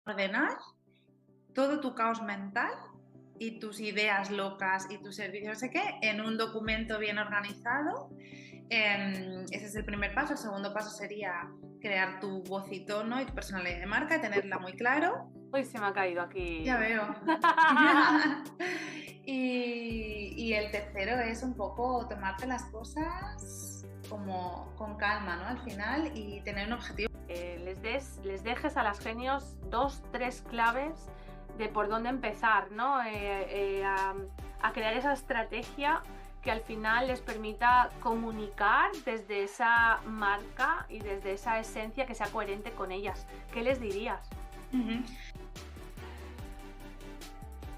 ordenar todo tu caos mental y tus ideas locas y tus servicios, no sé qué, en un documento bien organizado. Ese es el primer paso. El segundo paso sería crear tu voz y tono y tu personalidad de marca, tenerla muy claro. Uy, se me ha caído aquí. Ya veo. Y el tercero es un poco tomarte las cosas como con calma, ¿no? Al final, y tener un objetivo. Les dejes a las genios 2, 3 claves de por dónde empezar, ¿no? A crear esa estrategia que al final les permita comunicar desde esa marca y desde esa esencia que sea coherente con ellas. ¿Qué les dirías?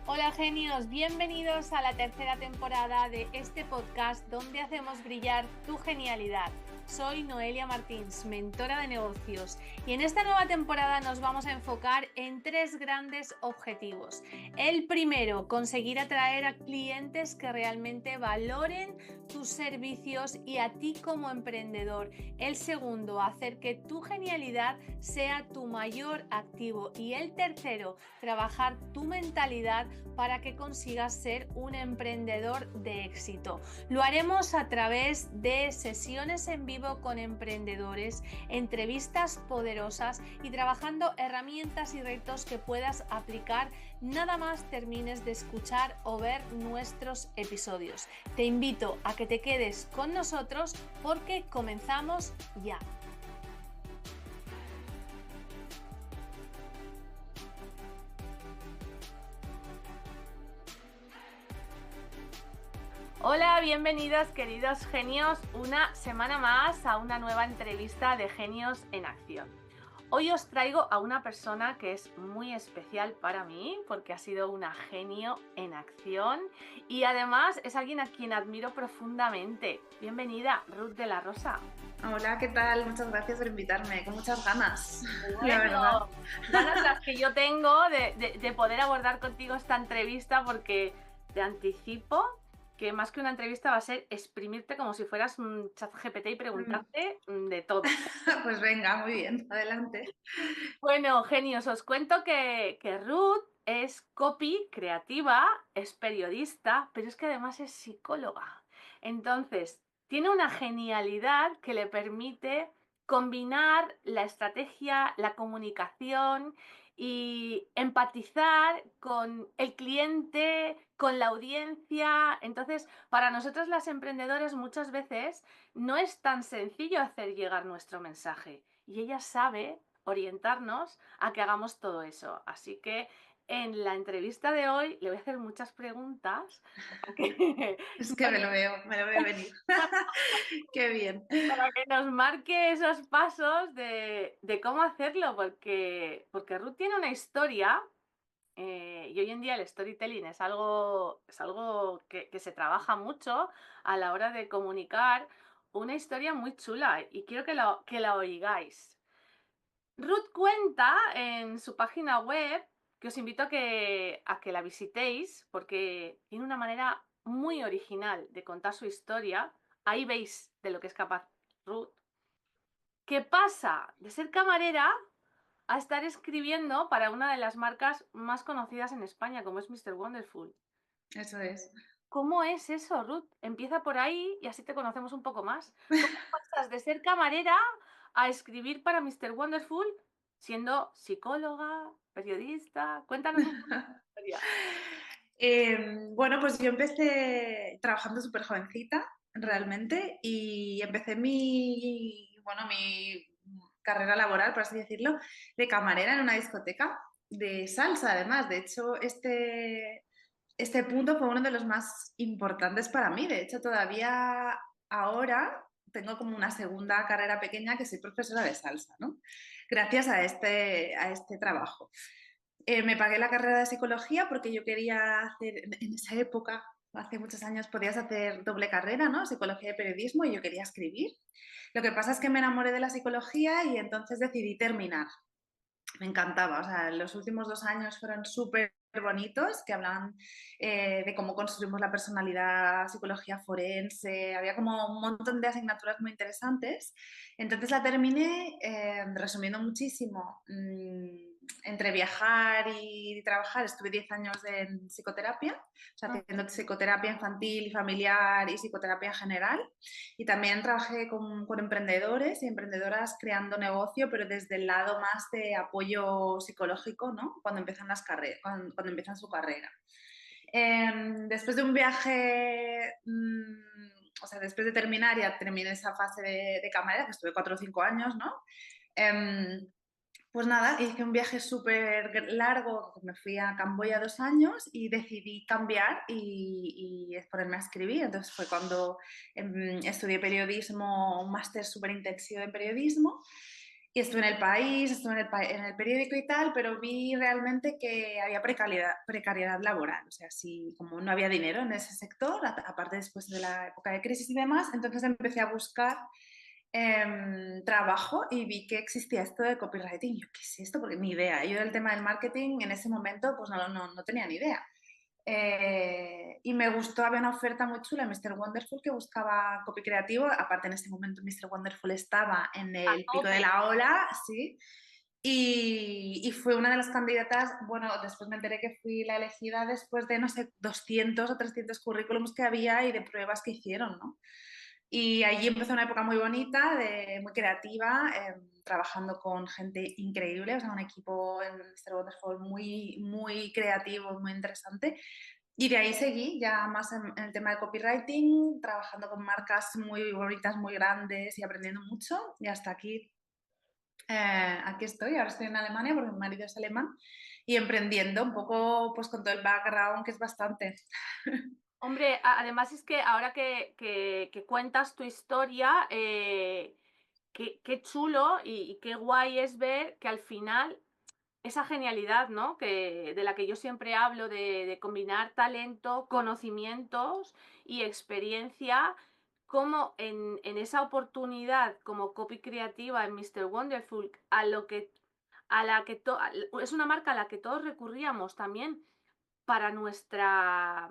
Hola genios, bienvenidos a la tercera temporada de este podcast donde hacemos brillar tu genialidad. Soy Noelia Martins, mentora de negocios, y en esta nueva temporada nos vamos a enfocar en 3 grandes objetivos. El primero, conseguir atraer a clientes que realmente valoren tus servicios y a ti como emprendedor. El segundo, hacer que tu genialidad sea tu mayor activo. Y el tercero, trabajar tu mentalidad para que consigas ser un emprendedor de éxito. Lo haremos a través de sesiones en vivo con emprendedores, entrevistas poderosas y trabajando herramientas y retos que puedas aplicar nada más termines de escuchar o ver nuestros episodios. Te invito a que te quedes con nosotros porque comenzamos ya. Hola, bienvenidos queridos genios, una semana más a una nueva entrevista de Genios en Acción. Hoy os traigo a una persona que es muy especial para mí porque ha sido una genio en acción y además es alguien a quien admiro profundamente. Bienvenida, Ruth de la Rosa. Hola, ¿qué tal? Muchas gracias por invitarme, con muchas ganas. Bueno, La verdad. ganas las que yo tengo de poder abordar contigo esta entrevista porque te anticipo que más que una entrevista va a ser exprimirte como si fueras un chat GPT y preguntarte de todo. Pues venga, muy bien, adelante. Bueno, genios, os cuento que Ruth es copy creativa, es periodista, pero es que además es psicóloga. Entonces, tiene una genialidad que le permite combinar la estrategia, la comunicación y empatizar con el cliente, con la audiencia. Entonces, para nosotros las emprendedoras muchas veces no es tan sencillo hacer llegar nuestro mensaje y ella sabe orientarnos a que hagamos todo eso. Así que en la entrevista de hoy le voy a hacer muchas preguntas Es que me lo veo venir. Qué bien. para que nos marque esos pasos de cómo hacerlo, porque Ruth tiene una historia y hoy en día el storytelling es algo que se trabaja mucho a la hora de comunicar una historia muy chula y quiero que la oigáis. Ruth cuenta en su página web, que os invito a que la visitéis, porque tiene una manera muy original de contar su historia. Ahí veis de lo que es capaz Ruth. Que pasa de ser camarera a estar escribiendo para una de las marcas más conocidas en España, como es Mr. Wonderful. Eso es. ¿Cómo es eso, Ruth? Empieza por ahí y así te conocemos un poco más. ¿Cómo pasas de ser camarera a escribir para Mr. Wonderful siendo psicóloga, periodista? Cuéntanos un poco la historia. Bueno, pues yo empecé trabajando súper jovencita, realmente, y empecé mi carrera laboral, por así decirlo, de camarera en una discoteca de salsa, además. De hecho, este punto fue uno de los más importantes para mí. De hecho, todavía ahora tengo como una segunda carrera pequeña que soy profesora de salsa, ¿no? Gracias a este trabajo. Me pagué la carrera de psicología porque yo quería hacer, en esa época, hace muchos años, podías hacer doble carrera, ¿no? Psicología y periodismo, y yo quería escribir. Lo que pasa es que me enamoré de la psicología y entonces decidí terminar. Me encantaba, o sea, los últimos 2 años fueron súper bonitos, que hablaban de cómo construimos la personalidad, psicología forense, había como un montón de asignaturas muy interesantes. Entonces la terminé, resumiendo muchísimo, entre viajar y trabajar estuve 10 años en psicoterapia, o sea, haciendo psicoterapia infantil y familiar y psicoterapia general. Y también trabajé con emprendedores y emprendedoras creando negocio, pero desde el lado más de apoyo psicológico, ¿no? Cuando empiezan cuando empiezan su carrera. Después de un viaje, o sea, después de terminar, ya terminé esa fase de camarera, que estuve 4 o 5 años, ¿no? Pues nada, hice un viaje súper largo, me fui a Camboya 2 años y decidí cambiar y ponerme a escribir. Entonces fue cuando estudié periodismo, un máster súper intensivo en periodismo. Y estuve en el país, estuve en el periódico y tal, pero vi realmente que había precariedad laboral. O sea, si como no había dinero en ese sector, aparte después de la época de crisis y demás, entonces empecé a buscar trabajo y vi que existía esto de copywriting. Yo, ¿qué es esto? Porque ni idea. Yo del tema del marketing en ese momento pues no tenía ni idea. Y me gustó, había una oferta muy chula en Mr. Wonderful que buscaba copy creativo. Aparte, en ese momento Mr. Wonderful estaba en A el pico de tope. la ola, sí. Y fue una de las candidatas, bueno, después me enteré que fui la elegida después de, no sé, 200 o 300 currículums que había y de pruebas que hicieron, ¿no? Y allí empezó una época muy bonita, muy creativa, trabajando con gente increíble, o sea, un equipo en Mr. Wonderful muy creativo, muy interesante. Y de ahí seguí ya más en el tema de copywriting, trabajando con marcas muy bonitas, muy grandes y aprendiendo mucho. Y hasta aquí, aquí estoy. Ahora estoy en Alemania porque mi marido es alemán y emprendiendo un poco pues con todo el background que es bastante. Hombre, además es que ahora que cuentas tu historia, qué chulo y qué guay es ver que al final esa genialidad, ¿no? De la que yo siempre hablo, de combinar talento, conocimientos y experiencia, como en esa oportunidad como copy creativa en Mr. Wonderful, es una marca a la que todos recurríamos también para nuestras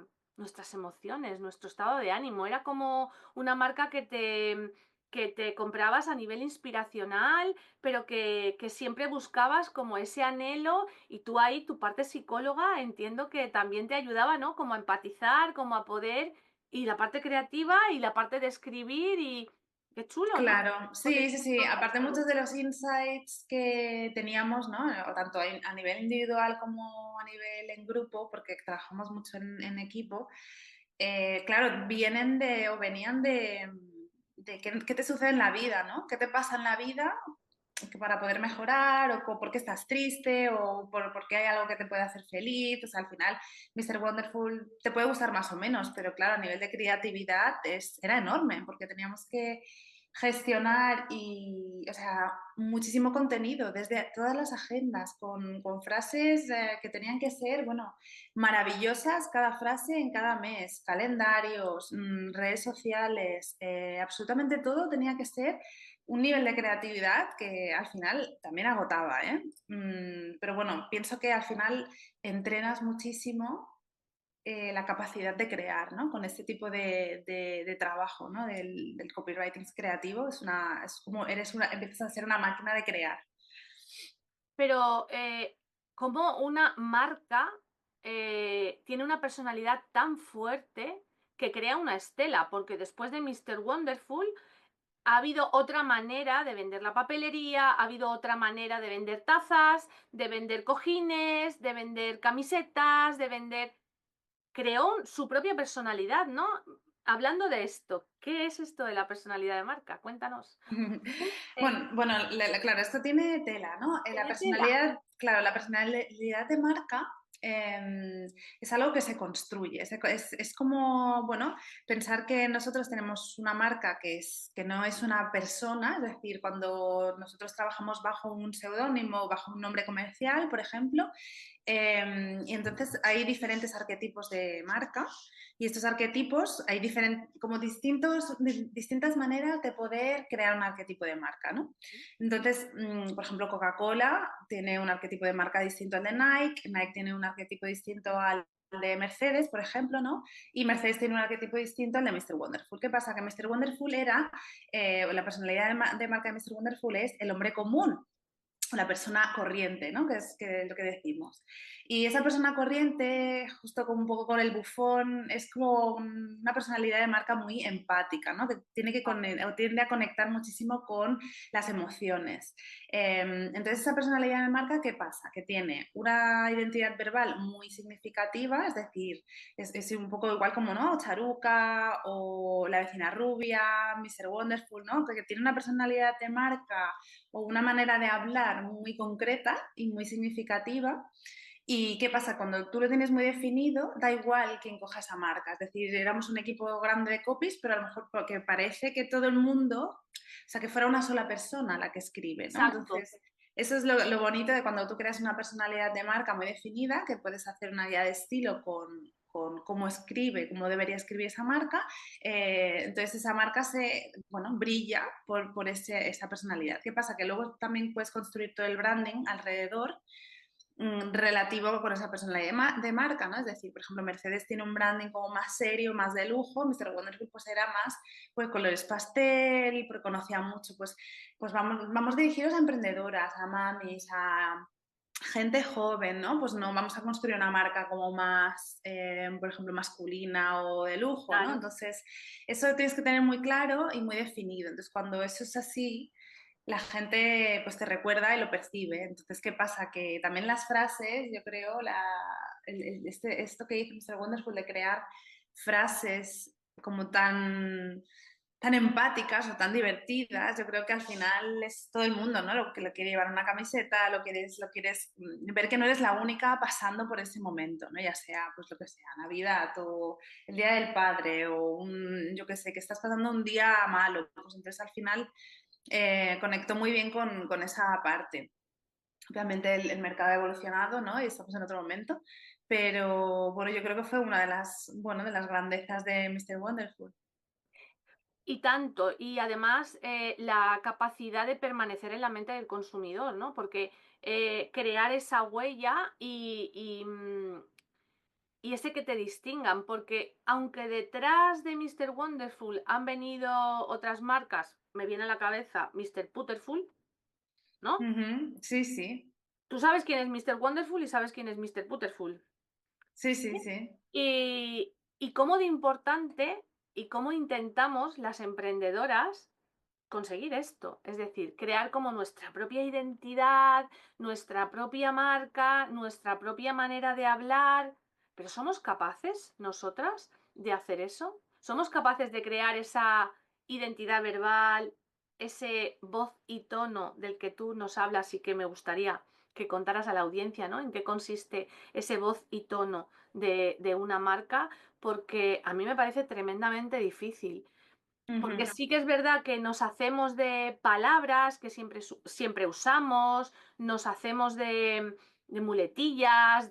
emociones, nuestro estado de ánimo. Era como una marca que te comprabas a nivel inspiracional, pero que siempre buscabas como ese anhelo y tú ahí, tu parte psicóloga, entiendo que también te ayudaba, ¿no? Como a empatizar, como a poder, y la parte creativa y la parte de escribir y qué chulo, ¿no? Claro, Poder sí, sí, sí. juntar Aparte esto. muchos de los insights que teníamos, ¿no? O tanto a nivel individual como a nivel en grupo, porque trabajamos mucho en equipo, claro, vienen de o venían de qué te sucede en la vida, ¿no? ¿Qué te pasa en la vida que para poder mejorar o por qué estás triste o por qué hay algo que te puede hacer feliz? O sea, al final, Mr. Wonderful te puede gustar más o menos, pero claro, a nivel de creatividad era enorme porque teníamos que gestionar y, o sea, muchísimo contenido desde todas las agendas con frases que tenían que ser, bueno, maravillosas cada frase en cada mes, calendarios, redes sociales, absolutamente todo tenía que ser un nivel de creatividad que al final también agotaba, ¿eh? Pero bueno, pienso que al final entrenas muchísimo la capacidad de crear, ¿no? Con este tipo de trabajo, ¿no? Del copywriting creativo, es como empiezas a ser una máquina de crear. Pero como una marca tiene una personalidad tan fuerte que crea una estela, porque después de Mr. Wonderful ha habido otra manera de vender la papelería, ha habido otra manera de vender tazas, de vender cojines, de vender camisetas, de vender... Creó su propia personalidad, ¿no? Hablando de esto, ¿qué es esto de la personalidad de marca? Cuéntanos. Eh, Bueno, claro, esto tiene tela, ¿no? La ¿Tiene tela? personalidad, claro, la personalidad de marca eh, es algo que se construye. Es como, bueno, pensar que nosotros tenemos una marca que no es una persona, es decir, cuando nosotros trabajamos bajo un seudónimo, bajo un nombre comercial, por ejemplo, y entonces hay diferentes arquetipos de marca y estos arquetipos hay como distintas maneras de poder crear un arquetipo de marca, ¿no? Entonces, por ejemplo, Coca-Cola tiene un arquetipo de marca distinto al de Nike, Nike tiene un arquetipo distinto al de Mercedes, por ejemplo, ¿no? Y Mercedes tiene un arquetipo distinto al de Mr. Wonderful. ¿Qué pasa? Que Mr. Wonderful la personalidad de marca de Mr. Wonderful es el hombre común, la persona corriente, ¿no? Que es lo que decimos. Y esa persona corriente, justo como un poco con el bufón, es como una personalidad de marca muy empática, ¿no? Que tiende a conectar muchísimo con las emociones. Entonces, esa personalidad de marca, ¿qué pasa? Que tiene una identidad verbal muy significativa, es decir, es un poco igual como, ¿no? Charuca o La vecina rubia, Mr. Wonderful, ¿no? Que tiene una personalidad de marca o una manera de hablar muy concreta y muy significativa. ¿Y qué pasa? Cuando tú lo tienes muy definido, da igual quién coja esa marca. Es decir, éramos un equipo grande de copies, pero a lo mejor porque parece que todo el mundo, o sea, que fuera una sola persona la que escribe, ¿no? Exacto. Entonces, eso es lo bonito de cuando tú creas una personalidad de marca muy definida, que puedes hacer una guía de estilo con cómo escribe, cómo debería escribir esa marca. Entonces esa marca bueno, brilla por esa personalidad. ¿Qué pasa? Que luego también puedes construir todo el branding alrededor relativo con esa personalidad de marca, ¿no? Es decir, por ejemplo, Mercedes tiene un branding como más serio, más de lujo, Mr. Wonderful pues era más pues colores pastel, porque conocía mucho, pues vamos dirigidos a emprendedoras, a mamis, a gente joven, ¿no? Pues no vamos a construir una marca como más, por ejemplo, masculina o de lujo, ¿no? Claro. Entonces, eso tienes que tener muy claro y muy definido. Entonces, cuando eso es así, la gente pues te recuerda y lo percibe. Entonces, ¿qué pasa? Que también las frases, yo creo, esto que dice Mr. Wonderful de crear frases como tan empáticas o tan divertidas, yo creo que al final es todo el mundo, ¿no? Lo que lo quiere llevar una camiseta, lo quieres ver que no eres la única pasando por ese momento, ¿no? Ya sea, pues lo que sea, Navidad o el Día del Padre o yo qué sé, que estás pasando un día malo, pues entonces al final conecto muy bien con esa parte. Obviamente el mercado ha evolucionado, ¿no? Y estamos en otro momento, pero bueno, yo creo que fue una de las grandezas de Mr. Wonderful. Y tanto, y además la capacidad de permanecer en la mente del consumidor, ¿no? Porque crear esa huella y ese que te distingan, porque aunque detrás de Mr. Wonderful han venido otras marcas, me viene a la cabeza Mr. Putterful, ¿no? Sí, sí, Tú sabes quién es Mr. Wonderful y sabes quién es Mr. Putterful. sí, sí, sí. Y cómo de importante y cómo intentamos las emprendedoras conseguir esto, es decir, crear como nuestra propia identidad, nuestra propia marca, nuestra propia manera de hablar. Pero ¿somos capaces nosotras de hacer eso? ¿Somos capaces de crear esa identidad verbal, ese voz y tono del que tú nos hablas y que me gustaría que contaras a la audiencia, ¿no? ¿En qué consiste ese voz y tono de una marca? Porque a mí me parece tremendamente difícil. Porque Ujú. sí que es verdad que nos hacemos de palabras que siempre usamos, nos hacemos de muletillas,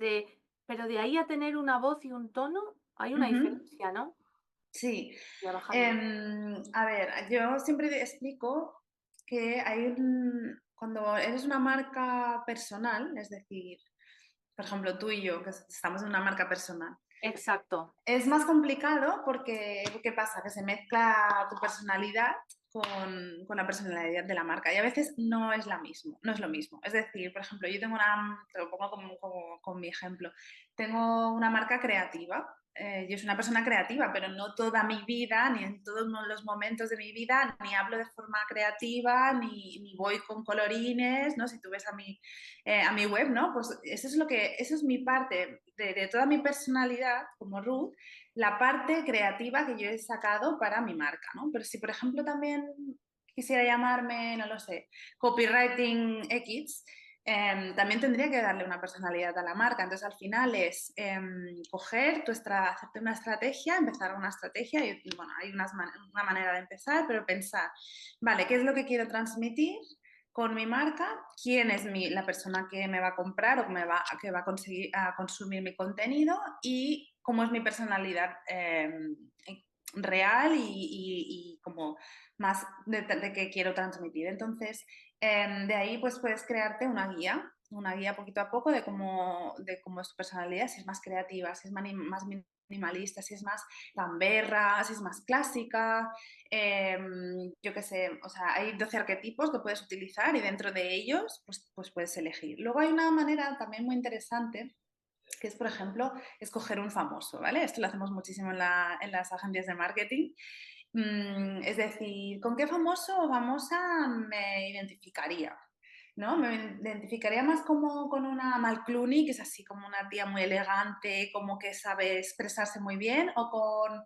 pero de ahí a tener una voz y un tono hay una Ujú. diferencia, ¿no? Sí. Voy a bajarme. A ver, yo siempre explico que cuando eres una marca personal, es decir, por ejemplo, tú y yo, que estamos en una marca personal, Exacto. es más complicado porque, ¿qué pasa? Que se mezcla tu personalidad con la personalidad de la marca y a veces no es no es lo mismo. Es decir, por ejemplo, te lo pongo con mi ejemplo, tengo una marca creativa. Yo soy una persona creativa, pero no toda mi vida, ni en todos los momentos de mi vida, ni hablo de forma creativa, ni voy con colorines, ¿no? Si tú ves a mi web, ¿no? Pues eso es mi parte de toda mi personalidad como Ruth, la parte creativa que yo he sacado para mi marca, ¿no? Pero si, por ejemplo, también quisiera llamarme, no lo sé, Copywriting X, también tendría que darle una personalidad a la marca. Entonces, al final es coger hacerte una estrategia, empezar una estrategia, y bueno, hay una manera de empezar, pero pensar, vale, ¿qué es lo que quiero transmitir con mi marca? ¿Quién es la persona que me va a comprar o que va a conseguir a consumir mi contenido? Y cómo es mi personalidad real y como más de qué quiero transmitir. Entonces, de ahí pues puedes crearte una guía una guía poquito a poco de cómo es tu personalidad, si es más creativa, si es más minimalista, si es más gamberra, si es más clásica, yo qué sé, o sea, hay 12 arquetipos que puedes utilizar y dentro de ellos pues puedes elegir. Luego hay una manera también muy interesante que es, por ejemplo, escoger un famoso, ¿vale? Esto lo hacemos muchísimo en las agencias de marketing. Es decir, ¿con qué famoso o famosa me identificaría? ¿No? Me identificaría más como con una Mal Clooney, que es así como una tía muy elegante, como que sabe expresarse muy bien, o con,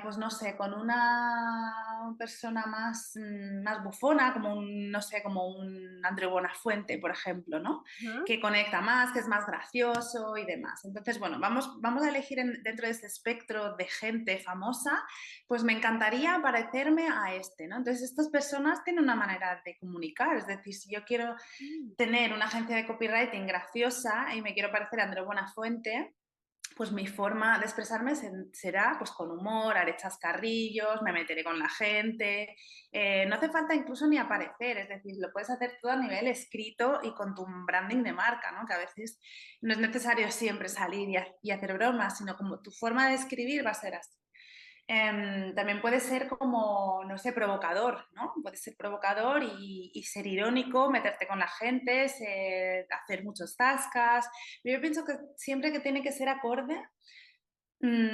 pues no sé, con una persona más bufona, como un, no sé, como un Andreu Buenafuente, por ejemplo, ¿no? Ujú. Que conecta más, que es más gracioso y demás. Entonces, bueno, vamos a elegir dentro de este espectro de gente famosa, pues me encantaría parecerme a este, ¿no? Entonces, estas personas tienen una manera de comunicar, es decir, si yo quiero tener una agencia de copywriting graciosa y me quiero parecer a Andreu Buenafuente, pues mi forma de expresarme será pues con humor, haré chascarrillos, me meteré con la gente, no hace falta incluso ni aparecer, es decir, lo puedes hacer todo a nivel escrito y con tu branding de marca, ¿no? Que a veces no es necesario siempre salir y hacer bromas, sino como tu forma de escribir va a ser así. También puede ser como, no sé, provocador, ¿no? Puede ser provocador y ser irónico, meterte con la gente, hacer muchos tascas. Yo pienso que siempre que tiene que ser acorde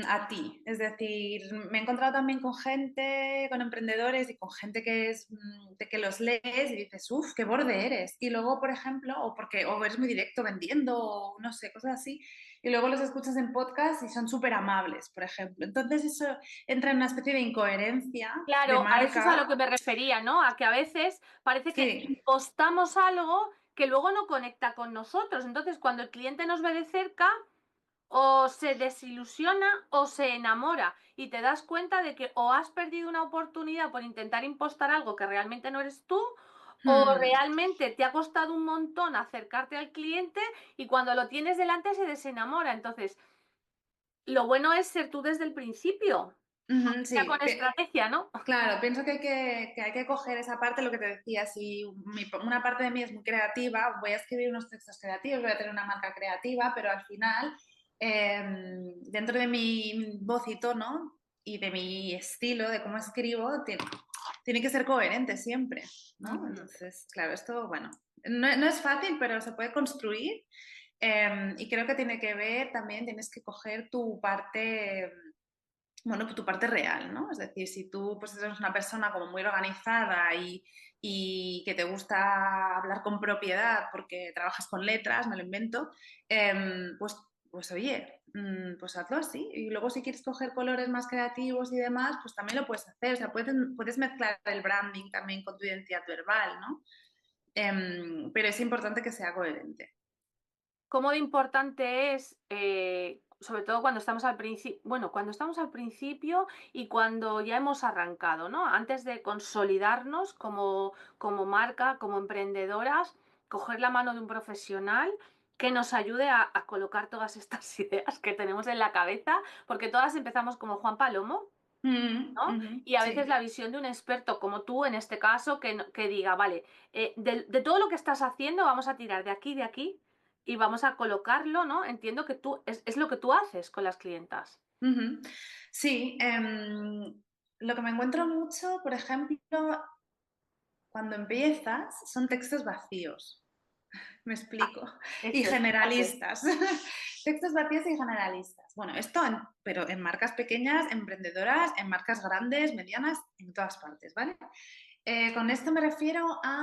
a ti. Es decir, me he encontrado también con gente, con emprendedores y con gente que es de que los lees y dices, uff, qué borde eres. Y luego, por ejemplo, o eres muy directo vendiendo, o no sé, cosas así. Y luego los escuchas en podcast y son súper amables, por ejemplo. Entonces eso entra en una especie de incoherencia de Claro, a eso es a lo marca. que me refería, ¿no? A que a veces parece que Sí. impostamos algo que luego no conecta con nosotros. Entonces, cuando el cliente nos ve de cerca, o se desilusiona o se enamora y te das cuenta de que o has perdido una oportunidad por intentar impostar algo que realmente no eres tú, o Hmm. realmente te ha costado un montón acercarte al cliente y cuando lo tienes delante se desenamora. Entonces, lo bueno es ser tú desde el principio, Ujú, ya con sí. estrategia, ¿no? Claro, pienso que hay que coger esa parte, lo que te decía, si una parte de mí es muy creativa, voy a escribir unos textos creativos, voy a tener una marca creativa, pero al final, dentro de mi voz y tono y de mi estilo, de cómo escribo, tiene que ser coherente siempre, ¿no? Ujú. Entonces, claro, esto, bueno, no es fácil, pero se puede construir y creo que tiene que ver también, tienes que coger tu parte bueno, tu parte real, ¿no? Es decir, si tú pues, eres una persona como muy organizada y que te gusta hablar con propiedad porque trabajas con letras, me lo invento, pues oye, pues hazlo así. Y luego si quieres coger colores más creativos y demás, pues también lo puedes hacer. O sea, puedes mezclar el branding también con tu identidad verbal, ¿no? Pero es importante que sea coherente. Cómo de importante es, sobre todo cuando estamos al principio, bueno, cuando estamos al principio y cuando ya hemos arrancado, ¿no? Antes de consolidarnos como marca, como emprendedoras, coger la mano de un profesional que nos ayude a colocar todas estas ideas que tenemos en la cabeza, porque todas empezamos como Juan Palomo, ¿no? Y a veces Sí. la visión de un experto como tú, en este caso, que diga, vale, de todo lo que estás haciendo, vamos a tirar de aquí, y vamos a colocarlo, ¿no? Entiendo que tú, es lo que tú haces con las clientas. Ujú. Sí, lo que me encuentro mucho, por ejemplo, cuando empiezas, son textos vacíos. Me Ah, explico. Y eso, explícate. generalistas. Textos vacíos y generalistas. Bueno, pero en marcas pequeñas, emprendedoras, en marcas grandes, medianas, en todas partes, ¿vale? Con esto me refiero a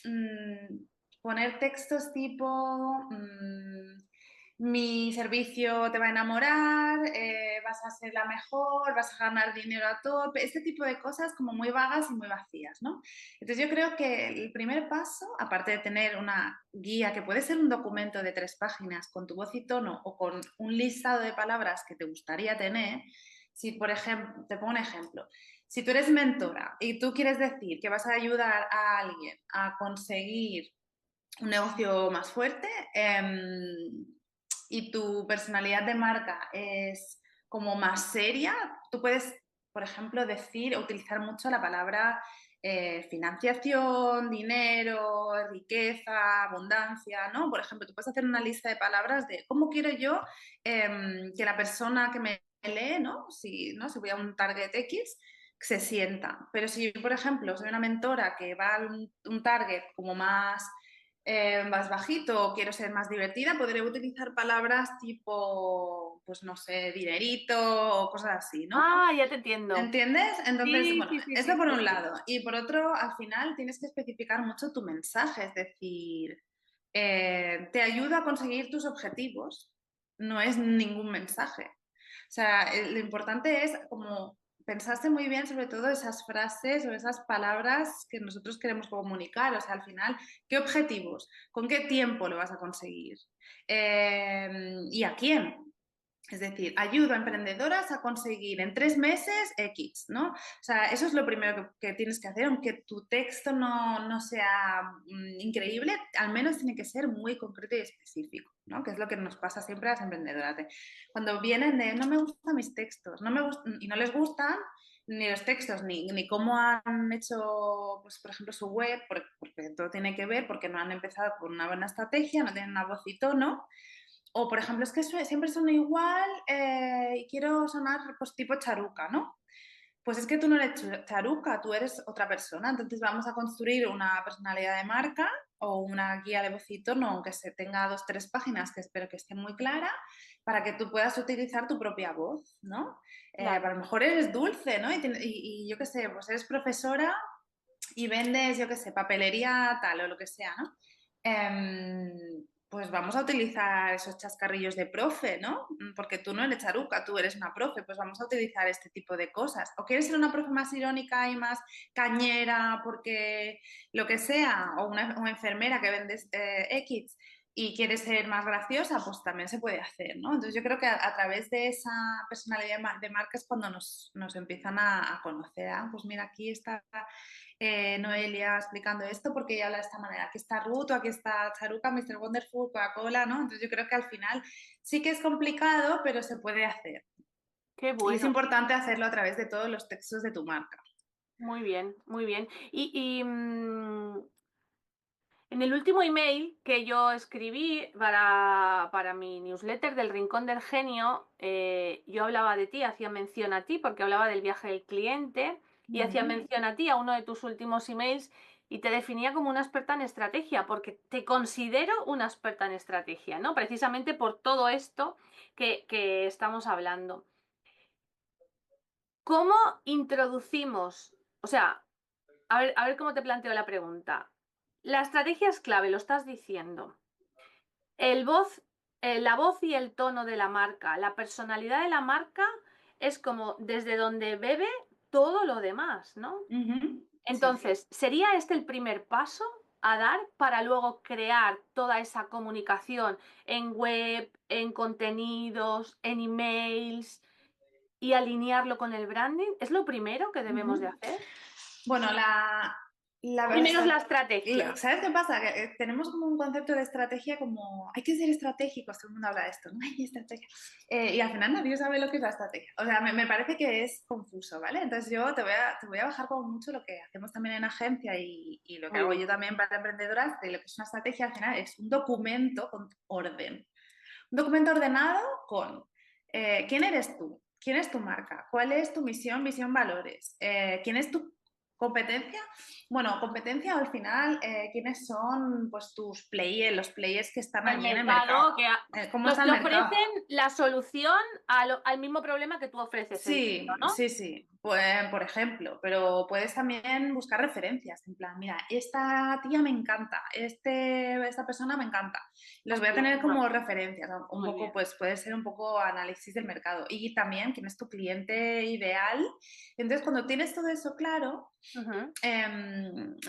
mm, poner textos tipo mi servicio te va a enamorar, vas a ser la mejor, vas a ganar dinero a tope, este tipo de cosas como muy vagas y muy vacías, ¿no? Entonces yo creo que el primer paso, aparte de tener una guía que puede ser un documento de 3 páginas con tu voz y tono o con un listado de palabras que te gustaría tener, si por ejemplo, te pongo un ejemplo, si tú eres mentora y tú quieres decir que vas a ayudar a alguien a conseguir un negocio más fuerte y tu personalidad de marca es como más seria, tú puedes, por ejemplo, decir o utilizar mucho la palabra financiación, dinero, riqueza, abundancia, ¿no? Por ejemplo, tú puedes hacer una lista de palabras de cómo quiero yo que la persona que me lee, ¿no? Si voy a un target X, se sienta. Pero si yo, por ejemplo, soy una mentora que va a un target como más bajito o quiero ser más divertida, podré utilizar palabras tipo, pues no sé, dinerito o cosas así, ¿no? Ah, ya te entiendo. ¿Entiendes? Entonces, Sí, bueno, sí, sí, esto sí, por sí, un sí. lado. Y por otro, al final tienes que especificar mucho tu mensaje, es decir, te ayuda a conseguir tus objetivos, no es ningún mensaje. O sea, lo importante es como pensaste muy bien sobre todo esas frases o esas palabras que nosotros queremos comunicar. O sea, al final, ¿qué objetivos? ¿Con qué tiempo lo vas a conseguir? ¿Y a quién? Es decir, ayudo a emprendedoras a conseguir en 3 meses X, ¿no? O sea, eso es lo primero que tienes que hacer, aunque tu texto no sea increíble, al menos tiene que ser muy concreto y específico, ¿no? Que es lo que nos pasa siempre a las emprendedoras. Cuando vienen de, no me gustan mis textos, y no les gustan ni los textos, ni cómo han hecho, pues, por ejemplo, su web, porque todo tiene que ver, porque no han empezado con una buena estrategia, no tienen una voz y tono, o, por ejemplo, es que siempre suena igual y quiero sonar pues, tipo charuca, ¿no? Pues es que tú no eres charuca, tú eres otra persona. Entonces vamos a construir una personalidad de marca o una guía de voz y tono, aunque se tenga 2 o 3 páginas, que espero que esté muy clara, para que tú puedas utilizar tu propia voz, ¿no? A Claro. lo mejor eres dulce, ¿no? Y yo qué sé, pues eres profesora y vendes, yo qué sé, papelería tal o lo que sea, ¿no? Pues vamos a utilizar esos chascarrillos de profe, ¿no? Porque tú no eres charuca, tú eres una profe, pues vamos a utilizar este tipo de cosas. ¿O quieres ser una profe más irónica y más cañera porque lo que sea? ¿O una enfermera que vendes X y quieres ser más graciosa? Pues también se puede hacer, ¿no? Entonces yo creo que a través de esa personalidad de marca es cuando nos empiezan a conocer. Ah, pues mira, aquí está Noelia explicando esto porque ella habla de esta manera. Aquí está Ruth, o aquí está Charuca, Mr. Wonderful, Coca-Cola, ¿no? Entonces yo creo que al final sí que es complicado, pero se puede hacer. Qué Y es bueno. importante hacerlo a través de todos los textos de tu marca. Muy bien, muy bien. En el último email que yo escribí para mi newsletter del Rincón del Genio, yo hablaba de ti, hacía mención a ti porque hablaba del viaje del cliente y hacía mención a ti a uno de tus últimos emails y te definía como una experta en estrategia porque te considero una experta en estrategia, ¿no? Precisamente por todo esto que estamos hablando. ¿Cómo introducimos? O sea, a ver cómo te planteo la pregunta. La estrategia es clave, lo estás diciendo. La voz y el tono de la marca, la personalidad de la marca es como desde donde bebe todo lo demás, ¿no? Sí. Entonces, ¿sería este el primer paso a dar para luego crear toda esa comunicación en web, en contenidos, en emails y alinearlo con el branding? ¿Es lo primero que debemos de hacer? Bueno, Primero es la estrategia. ¿sabes qué pasa? Que tenemos como un concepto de estrategia como hay que ser estratégicos, todo el mundo habla de esto, ¿no? Hay estrategia. Y al final nadie sabe lo que es la estrategia. O sea, me parece que es confuso, ¿vale? Entonces yo te voy a bajar como mucho lo que hacemos también en agencia y lo que Muy hago bien. yo también para emprendedoras, de lo que es una estrategia al final es un documento con orden. Un documento ordenado con quién eres tú, quién es tu marca, cuál es tu misión, visión, valores, quién es tu competencia. Bueno, competencia al final, quiénes son pues tus players, los players que están El allí en el mercado. mercado, ¿Cómo los está el que mercado? ofrecen la solución al mismo problema que tú ofreces, entiendo, Sí, ¿no? sí, sí. Pues, por ejemplo, pero puedes también buscar referencias, en plan, mira, esta tía me encanta, esta persona me encanta. Los voy a tener Estupendo. como referencias, ¿no? Un Muy poco, bien. pues puede ser un poco análisis del mercado. Y también quién es tu cliente ideal. Entonces, cuando tienes todo eso claro, Ujú.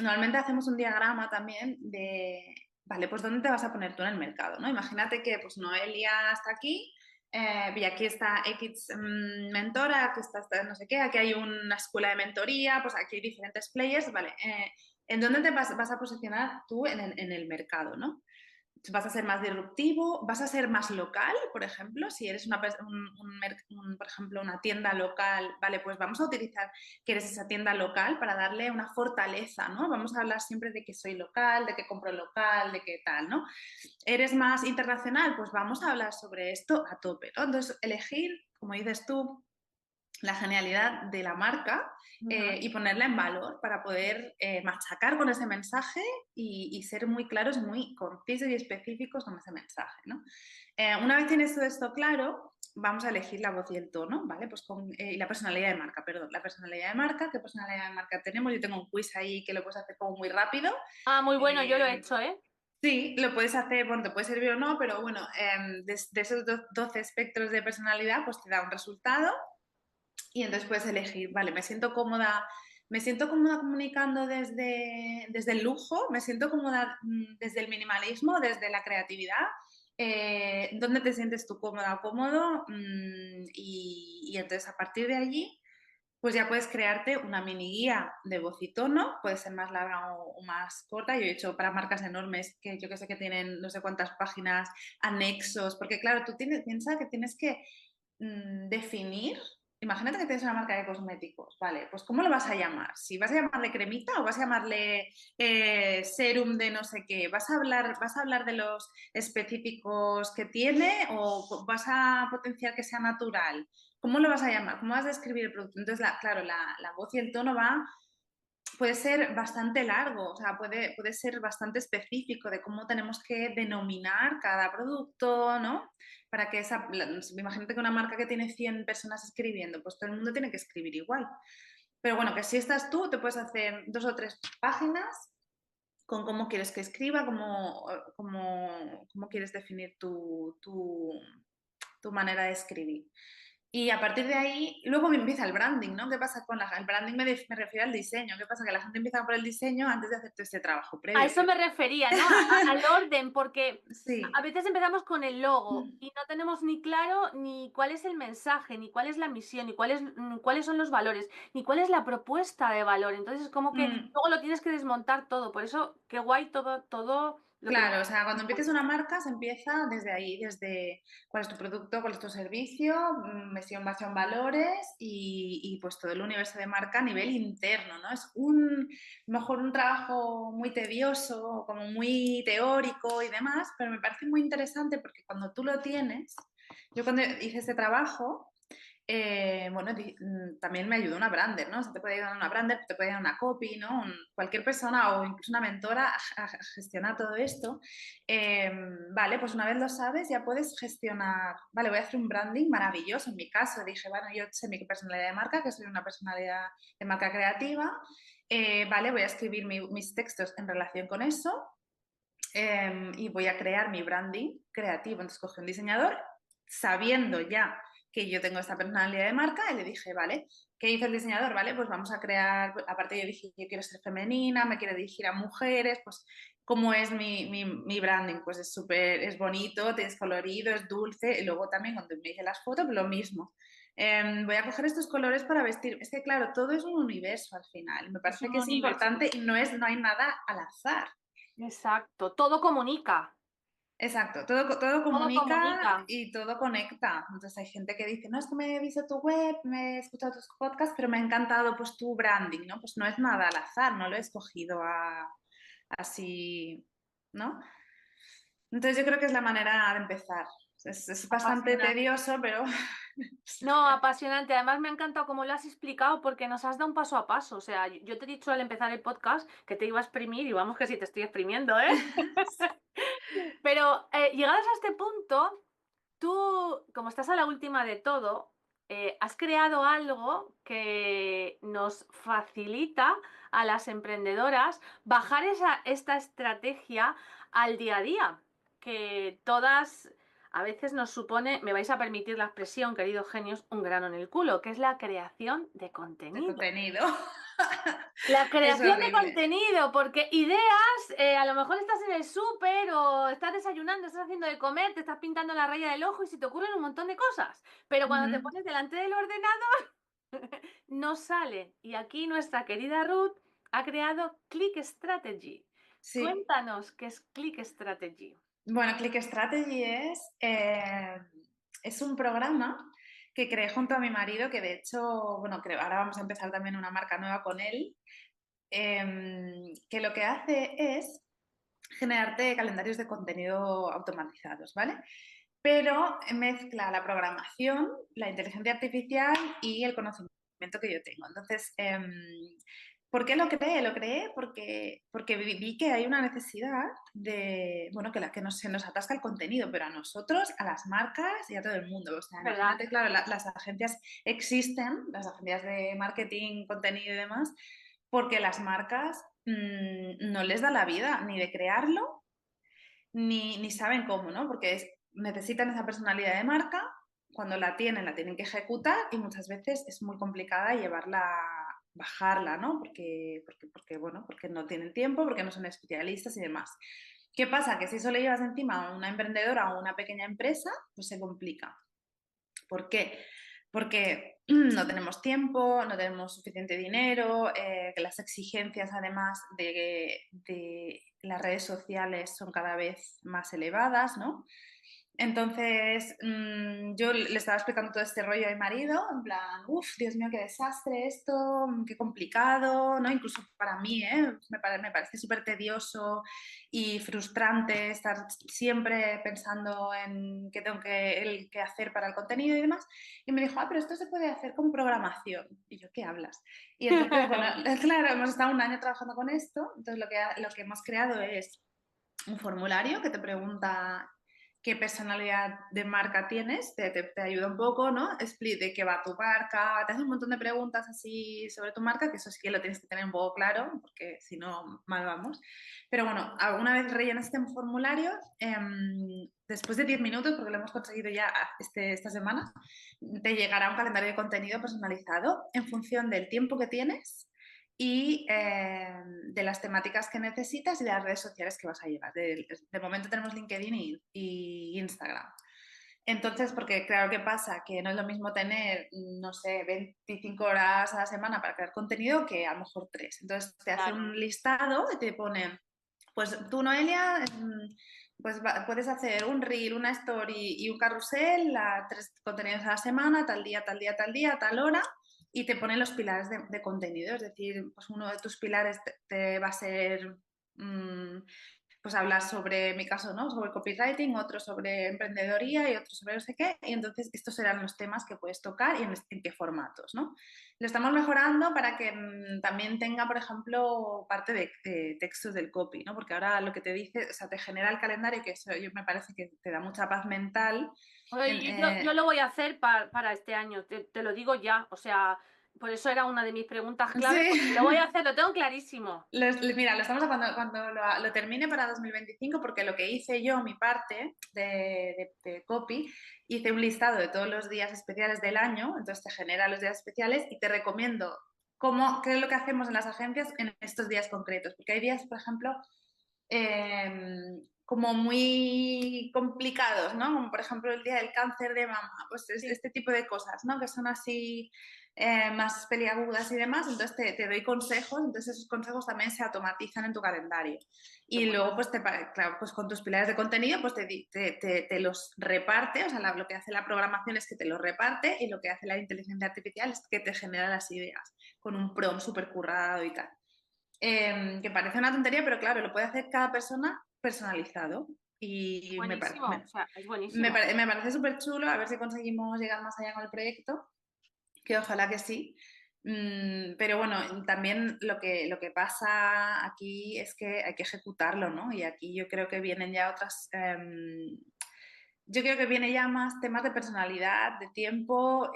normalmente hacemos un diagrama también de, vale, pues ¿dónde te vas a poner tú en el mercado? ¿No? Imagínate que pues Noelia está aquí y aquí está X mentora, aquí está no sé qué, aquí hay una escuela de mentoría, pues aquí hay diferentes players, ¿vale? ¿En dónde te vas a posicionar tú en el mercado, ¿no? vas a ser más disruptivo, vas a ser más local, por ejemplo, si eres por ejemplo, una tienda local, vale, pues vamos a utilizar que eres esa tienda local para darle una fortaleza, ¿no? Vamos a hablar siempre de que soy local, de que compro local, de que tal, ¿no? Eres más internacional, pues vamos a hablar sobre esto a tope, ¿no? Entonces, elegir, como dices tú, la genialidad de la marca y ponerla en valor para poder machacar con ese mensaje y ser muy claros, muy concisos y específicos con ese mensaje, ¿no? Una vez tienes todo esto claro, vamos a elegir la voz y el tono, ¿vale? Pues y la personalidad de marca, perdón, la personalidad de marca, ¿qué personalidad de marca tenemos? Yo tengo un quiz ahí que lo puedes hacer como muy rápido. Ah, muy bueno, yo lo he hecho, ¿eh? Sí, lo puedes hacer, bueno, te puede servir o no, pero bueno, de esos 12 espectros de personalidad, pues te da un resultado y entonces puedes elegir, vale, me siento cómoda comunicando desde el lujo, me siento cómoda desde el minimalismo, desde la creatividad. ¿Dónde te sientes tú cómoda o cómodo? Y entonces a partir de allí, pues ya puedes crearte una mini guía de voz y tono, puede ser más larga o más corta. Yo he hecho para marcas enormes que yo que sé que tienen no sé cuántas páginas, anexos, porque claro, piensa que tienes que definir. Imagínate que tienes una marca de cosméticos, vale, pues ¿cómo lo vas a llamar? Si vas a llamarle cremita o vas a llamarle serum de no sé qué, vas a hablar de los específicos que tiene o vas a potenciar que sea natural. ¿Cómo lo vas a llamar? ¿Cómo vas a describir el producto? Entonces, claro, la voz y el tono puede ser bastante largo, o sea, puede ser bastante específico de cómo tenemos que denominar cada producto, ¿no? Para que imagínate que una marca que tiene 100 personas escribiendo, pues todo el mundo tiene que escribir igual. Pero bueno, que si estás tú, te puedes hacer 2 o 3 páginas con cómo quieres que escriba, cómo quieres definir tu manera de escribir. Y a partir de ahí, luego me empieza el branding, ¿no? ¿Qué pasa con el branding? Me refiero al diseño. ¿Qué pasa? Que la gente empieza por el diseño antes de hacer todo este trabajo A previo. eso me refería, ¿no? Al orden, porque a Sí. veces empezamos con el logo y no tenemos ni claro ni cuál es el mensaje, ni cuál es la misión, ni cuáles son los valores, ni cuál es la propuesta de valor. Entonces, como que Mm. luego lo tienes que desmontar todo. Por eso, qué guay todo lo que me... Claro, o sea, cuando empieces una marca se empieza desde ahí, desde cuál es tu producto, cuál es tu servicio, misión, pasión, valores y pues todo el universo de marca a nivel interno, ¿no? Es mejor un trabajo muy tedioso, como muy teórico y demás, pero me parece muy interesante porque cuando tú lo tienes, yo cuando hice este trabajo, bueno, también me ayudó una brander, ¿no? O sea, te puede ayudar una brander, te puede ayudar una copy, ¿no? Cualquier persona o incluso una mentora a gestionar todo esto. Vale, pues una vez lo sabes, ya puedes gestionar, vale, voy a hacer un branding maravilloso. En mi caso dije, bueno, yo sé mi personalidad de marca, que soy una personalidad de marca creativa. Vale, voy a escribir mis textos en relación con eso. Y voy a crear mi branding creativo. Entonces cogí un diseñador sabiendo ya que yo tengo esta personalidad de marca y le dije, vale, ¿qué hizo el diseñador? Vale, pues vamos a crear, aparte yo dije, yo quiero ser femenina, me quiero dirigir a mujeres, pues ¿cómo es mi branding? Pues es bonito, es colorido, es dulce, y luego también cuando me hice las fotos, lo mismo. Voy a coger estos colores para vestir. Es que claro, todo es un universo al final. Me Es parece un que es universo. importante y no hay nada al azar. Exacto, todo comunica, Exacto, todo todo comunica comunica. y todo conecta. Entonces hay gente que dice, no, es que me he visto tu web, me he escuchado tus podcasts, pero me ha encantado pues tu branding, ¿no? Pues no es nada al azar, no lo he escogido así, ¿no? Entonces yo creo que es la manera de empezar. Es bastante Apasionante. tedioso, pero es No, genial. apasionante. Además me ha encantado cómo lo has explicado porque nos has dado un paso a paso. O sea, yo te he dicho al empezar el podcast que te iba a exprimir y vamos que sí te estoy exprimiendo, ¿eh? Pero llegados a este punto, tú, como estás a la última de todo, has creado algo que nos facilita a las emprendedoras bajar esta estrategia al día a día, que todas a veces nos supone, me vais a permitir la expresión, queridos genios, un grano en el culo, que es la creación de De contenido. contenido. La Es creación de horrible. contenido, porque ideas, a lo mejor estás en el súper o estás desayunando, estás haciendo de comer, te estás pintando la raya del ojo y se te ocurren un montón de cosas. Pero cuando te Ujú. pones delante del ordenador, no sale. Y aquí nuestra querida Ruth ha creado Click Strategy. Sí. Cuéntanos qué es Click Strategy. Bueno, Click Strategy es un programa que creé junto a mi marido, que de hecho, bueno, creo, ahora vamos a empezar también una marca nueva con él, que lo que hace es generarte calendarios de contenido automatizados, ¿vale? Pero mezcla la programación, la inteligencia artificial y el conocimiento que yo tengo. Entonces, ¿por qué lo creé? Lo creé porque vi que hay una necesidad de, bueno, que se nos atasca el contenido, pero a nosotros, a las marcas y a todo el mundo. O sea, ¿Verdad? imagínate, claro, las agencias existen, las agencias de marketing, contenido y demás, porque las marcas no les da la vida ni de crearlo, ni saben cómo, ¿no? Porque necesitan esa personalidad de marca, cuando la tienen que ejecutar y muchas veces es muy complicada llevarla, bajarla, ¿no? Bueno, porque no tienen tiempo, porque no son especialistas y demás. ¿Qué pasa? Que si eso le llevas encima a una emprendedora o a una pequeña empresa, pues se complica. ¿Por qué? Porque no tenemos tiempo, no tenemos suficiente dinero, que las exigencias además de las redes sociales son cada vez más elevadas, ¿no? Entonces, yo le estaba explicando todo este rollo a mi marido, en plan, uff, Dios mío, qué desastre esto, qué complicado, ¿no? Incluso para mí, ¿eh? Me parece súper tedioso y frustrante estar siempre pensando en qué tengo que hacer para el contenido y demás. Y me dijo, pero esto se puede hacer con programación. Y yo, ¿qué hablas? Y entonces, bueno, claro, hemos estado un año trabajando con esto, entonces lo que hemos creado es un formulario que te pregunta qué personalidad de marca tienes, te ayuda un poco, ¿no? De qué va tu marca, te hace un montón de preguntas así sobre tu marca, que eso sí que lo tienes que tener un poco claro, porque si no, mal vamos. Pero bueno, alguna vez rellenas este formulario, después de 10 minutos, porque lo hemos conseguido ya esta semana, te llegará un calendario de contenido personalizado en función del tiempo que tienes y de las temáticas que necesitas y de las redes sociales que vas a llevar. De momento tenemos LinkedIn y Instagram. Entonces, porque claro, ¿qué pasa? Que no es lo mismo tener, no sé, 25 horas a la semana para crear contenido que a lo mejor 3. Entonces te hace Claro. un listado y te pone, pues tú, Noelia, pues puedes hacer un reel, una story y un carrusel, 3 contenidos a la semana, tal día, tal día, tal día, tal hora, y te ponen los pilares de contenido. Es decir, pues uno de tus pilares te va a ser pues hablar sobre, en mi caso, ¿no? Sobre copywriting, otro sobre emprendedoría y otro sobre no sé qué. Y entonces estos serán los temas que puedes tocar y en qué formatos, ¿no? Lo estamos mejorando para que también tenga, por ejemplo, parte de textos del copy, ¿no? Porque ahora lo que te dice, o sea, te genera el calendario, que eso yo me parece que te da mucha paz mental. En, Oye, yo lo voy a hacer para este año, te lo digo ya. O sea, por eso era una de mis preguntas claves, porque sí. lo voy a hacer, lo tengo clarísimo. Mira, lo estamos cuando lo termine para 2025, porque lo que hice yo, mi parte de copy, hice un listado de todos los días especiales del año, entonces te genera los días especiales y te recomiendo qué es lo que hacemos en las agencias en estos días concretos, porque hay días, por ejemplo, como muy complicados, ¿no? Como por ejemplo el día del cáncer de mama, pues Sí. este tipo de cosas, ¿no? Que son así más peliagudas y demás, entonces te doy consejos, entonces esos consejos también se automatizan en tu calendario. Qué Y bueno. luego, pues, claro, pues con tus pilares de contenido, pues te los reparte, o sea, lo que hace la programación es que te los reparte y lo que hace la inteligencia artificial es que te genera las ideas con un prompt súper currado y tal. Que parece una tontería, pero claro, lo puede hacer cada persona personalizado. Y Buenísimo, o sea, es buenísimo. me parece súper chulo, a ver si conseguimos llegar más allá con el proyecto, que ojalá que sí. Pero bueno, también lo que pasa aquí es que hay que ejecutarlo, ¿no? Y aquí yo creo que vienen ya otras yo creo que viene ya más temas de personalidad, de tiempo,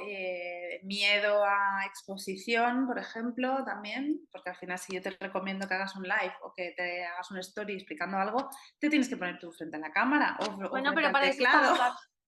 miedo a exposición, por ejemplo, también, porque al final si yo te recomiendo que hagas un live o que te hagas una story explicando algo, te tienes que poner tú frente a la cámara o Bueno, frente pero al teclado.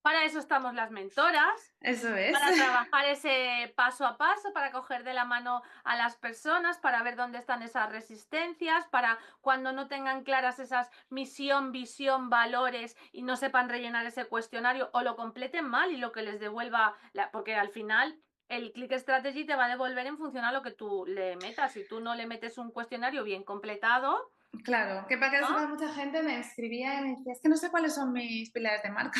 para eso estamos las mentoras, Eso es. para trabajar ese paso a paso, para coger de la mano a las personas, para ver dónde están esas resistencias, para cuando no tengan claras esas misión, visión, valores y no sepan rellenar ese cuestionario o lo completen mal y lo que les devuelva, porque al final el Click Strategy te va a devolver en función a lo que tú le metas. Si tú no le metes un cuestionario bien completado, Claro, que para que ¿no? sepas, mucha gente me escribía y me decía, es que no sé cuáles son mis pilares de marca.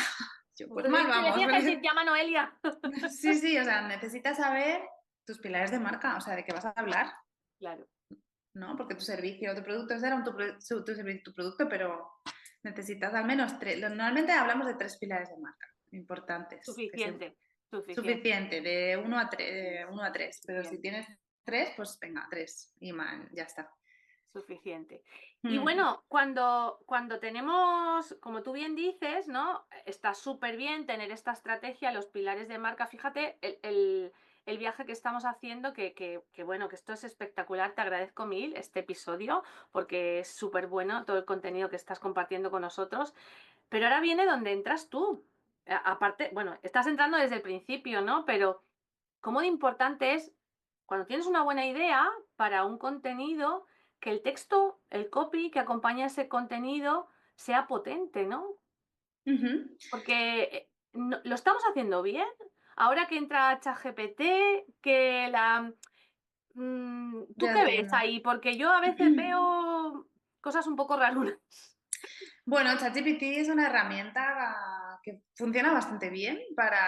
Yo, pues mal Le vamos, tienes que decir, porque llama a Noelia. sí, sí, o sea, necesitas saber tus pilares de marca, o sea, de qué vas a hablar, Claro, ¿no? Porque tu servicio o tu producto será tu servicio, tu producto, pero necesitas al menos tres. Normalmente hablamos de tres pilares de marca importantes, que es suficiente, suficiente. suficiente, de uno a tres, pero si Suficiente. tienes tres, pues venga, tres y man, ya está. Suficiente. Y Mm. bueno, cuando tenemos, como tú bien dices, ¿no? Está súper bien tener esta estrategia, los pilares de marca. Fíjate el viaje que estamos haciendo, bueno, que esto es espectacular. Te agradezco mil este episodio, porque es súper bueno todo el contenido que estás compartiendo con nosotros. Pero ahora viene donde entras tú. Aparte, bueno, estás entrando desde el principio, ¿no? Pero cómo de importante es, cuando tienes una buena idea para un contenido, que el texto, el copy que acompaña ese contenido sea potente, ¿no? Ujú. Porque lo estamos haciendo bien. Ahora que entra ChatGPT, que la... ¿Tú Ya qué te ves digo. ahí? Porque yo a veces veo cosas un poco rarunas. Bueno, ChatGPT es una herramienta que funciona bastante bien para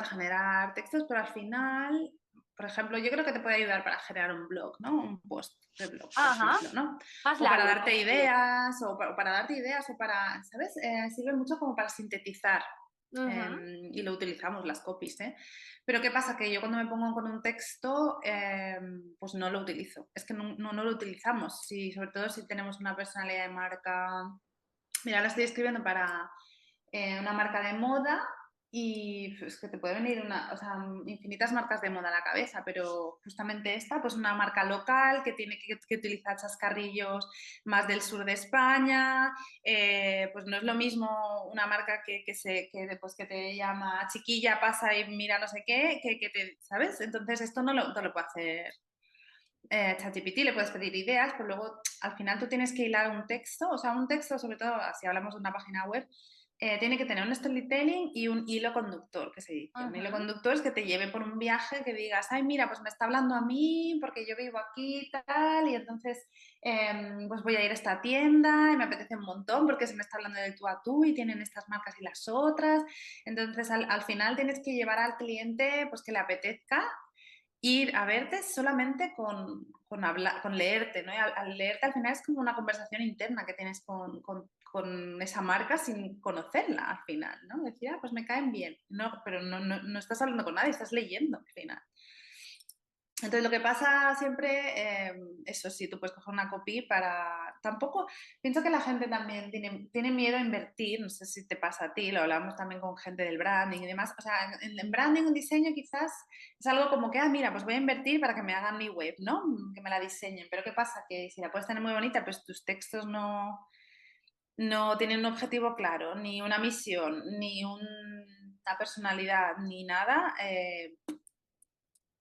generar textos, pero al final, por ejemplo, yo creo que te puede ayudar para generar un blog, ¿no? Un post de blog, por Ajá, ejemplo, ¿no? más O para largo, por darte ejemplo. ideas, o para darte ideas, o para, ¿sabes? Sirve mucho como para sintetizar. Ujú. Y lo utilizamos las copies, ¿eh? Pero ¿qué pasa? Que yo cuando me pongo con un texto, pues no lo utilizo. Es que no lo utilizamos, sobre todo si tenemos una personalidad de marca. Mira, ahora estoy escribiendo para una marca de moda y es que te puede venir o sea, infinitas marcas de moda a la cabeza, pero justamente esta, pues una marca local que tiene que utilizar chascarrillos más del sur de España, pues no es lo mismo una marca pues que te llama chiquilla, pasa y mira no sé qué, que te, ¿sabes? Entonces esto no lo puede hacer ChatGPT, le puedes pedir ideas, pero luego al final tú tienes que hilar un texto, o sea, un texto, sobre todo si hablamos de una página web, tiene que tener un storytelling y un hilo conductor, que se dice. Un hilo Ujú. conductor es que te lleve por un viaje, que digas, ay, mira, pues me está hablando a mí porque yo vivo aquí y tal, y entonces pues voy a ir a esta tienda y me apetece un montón porque se me está hablando de tú a tú y tienen estas marcas y las otras. Entonces al final tienes que llevar al cliente pues que le apetezca ir a verte solamente con leerte, ¿no? Y al leerte al final es como una conversación interna que tienes con esa marca sin conocerla al final, ¿no? Decir, pues me caen bien, no, pero no estás hablando con nadie, estás leyendo al final. Entonces, lo que pasa siempre, eso sí, tú puedes coger una copy para... Tampoco, pienso que la gente también tiene miedo a invertir, no sé si te pasa a ti, lo hablamos también con gente del branding y demás. O sea, en branding, en diseño quizás es algo como que, mira, pues voy a invertir para que me hagan mi web, ¿no? Que me la diseñen. Pero ¿qué pasa? Que si la puedes tener muy bonita, pues tus textos no tienen un objetivo claro, ni una misión, ni una personalidad, ni nada,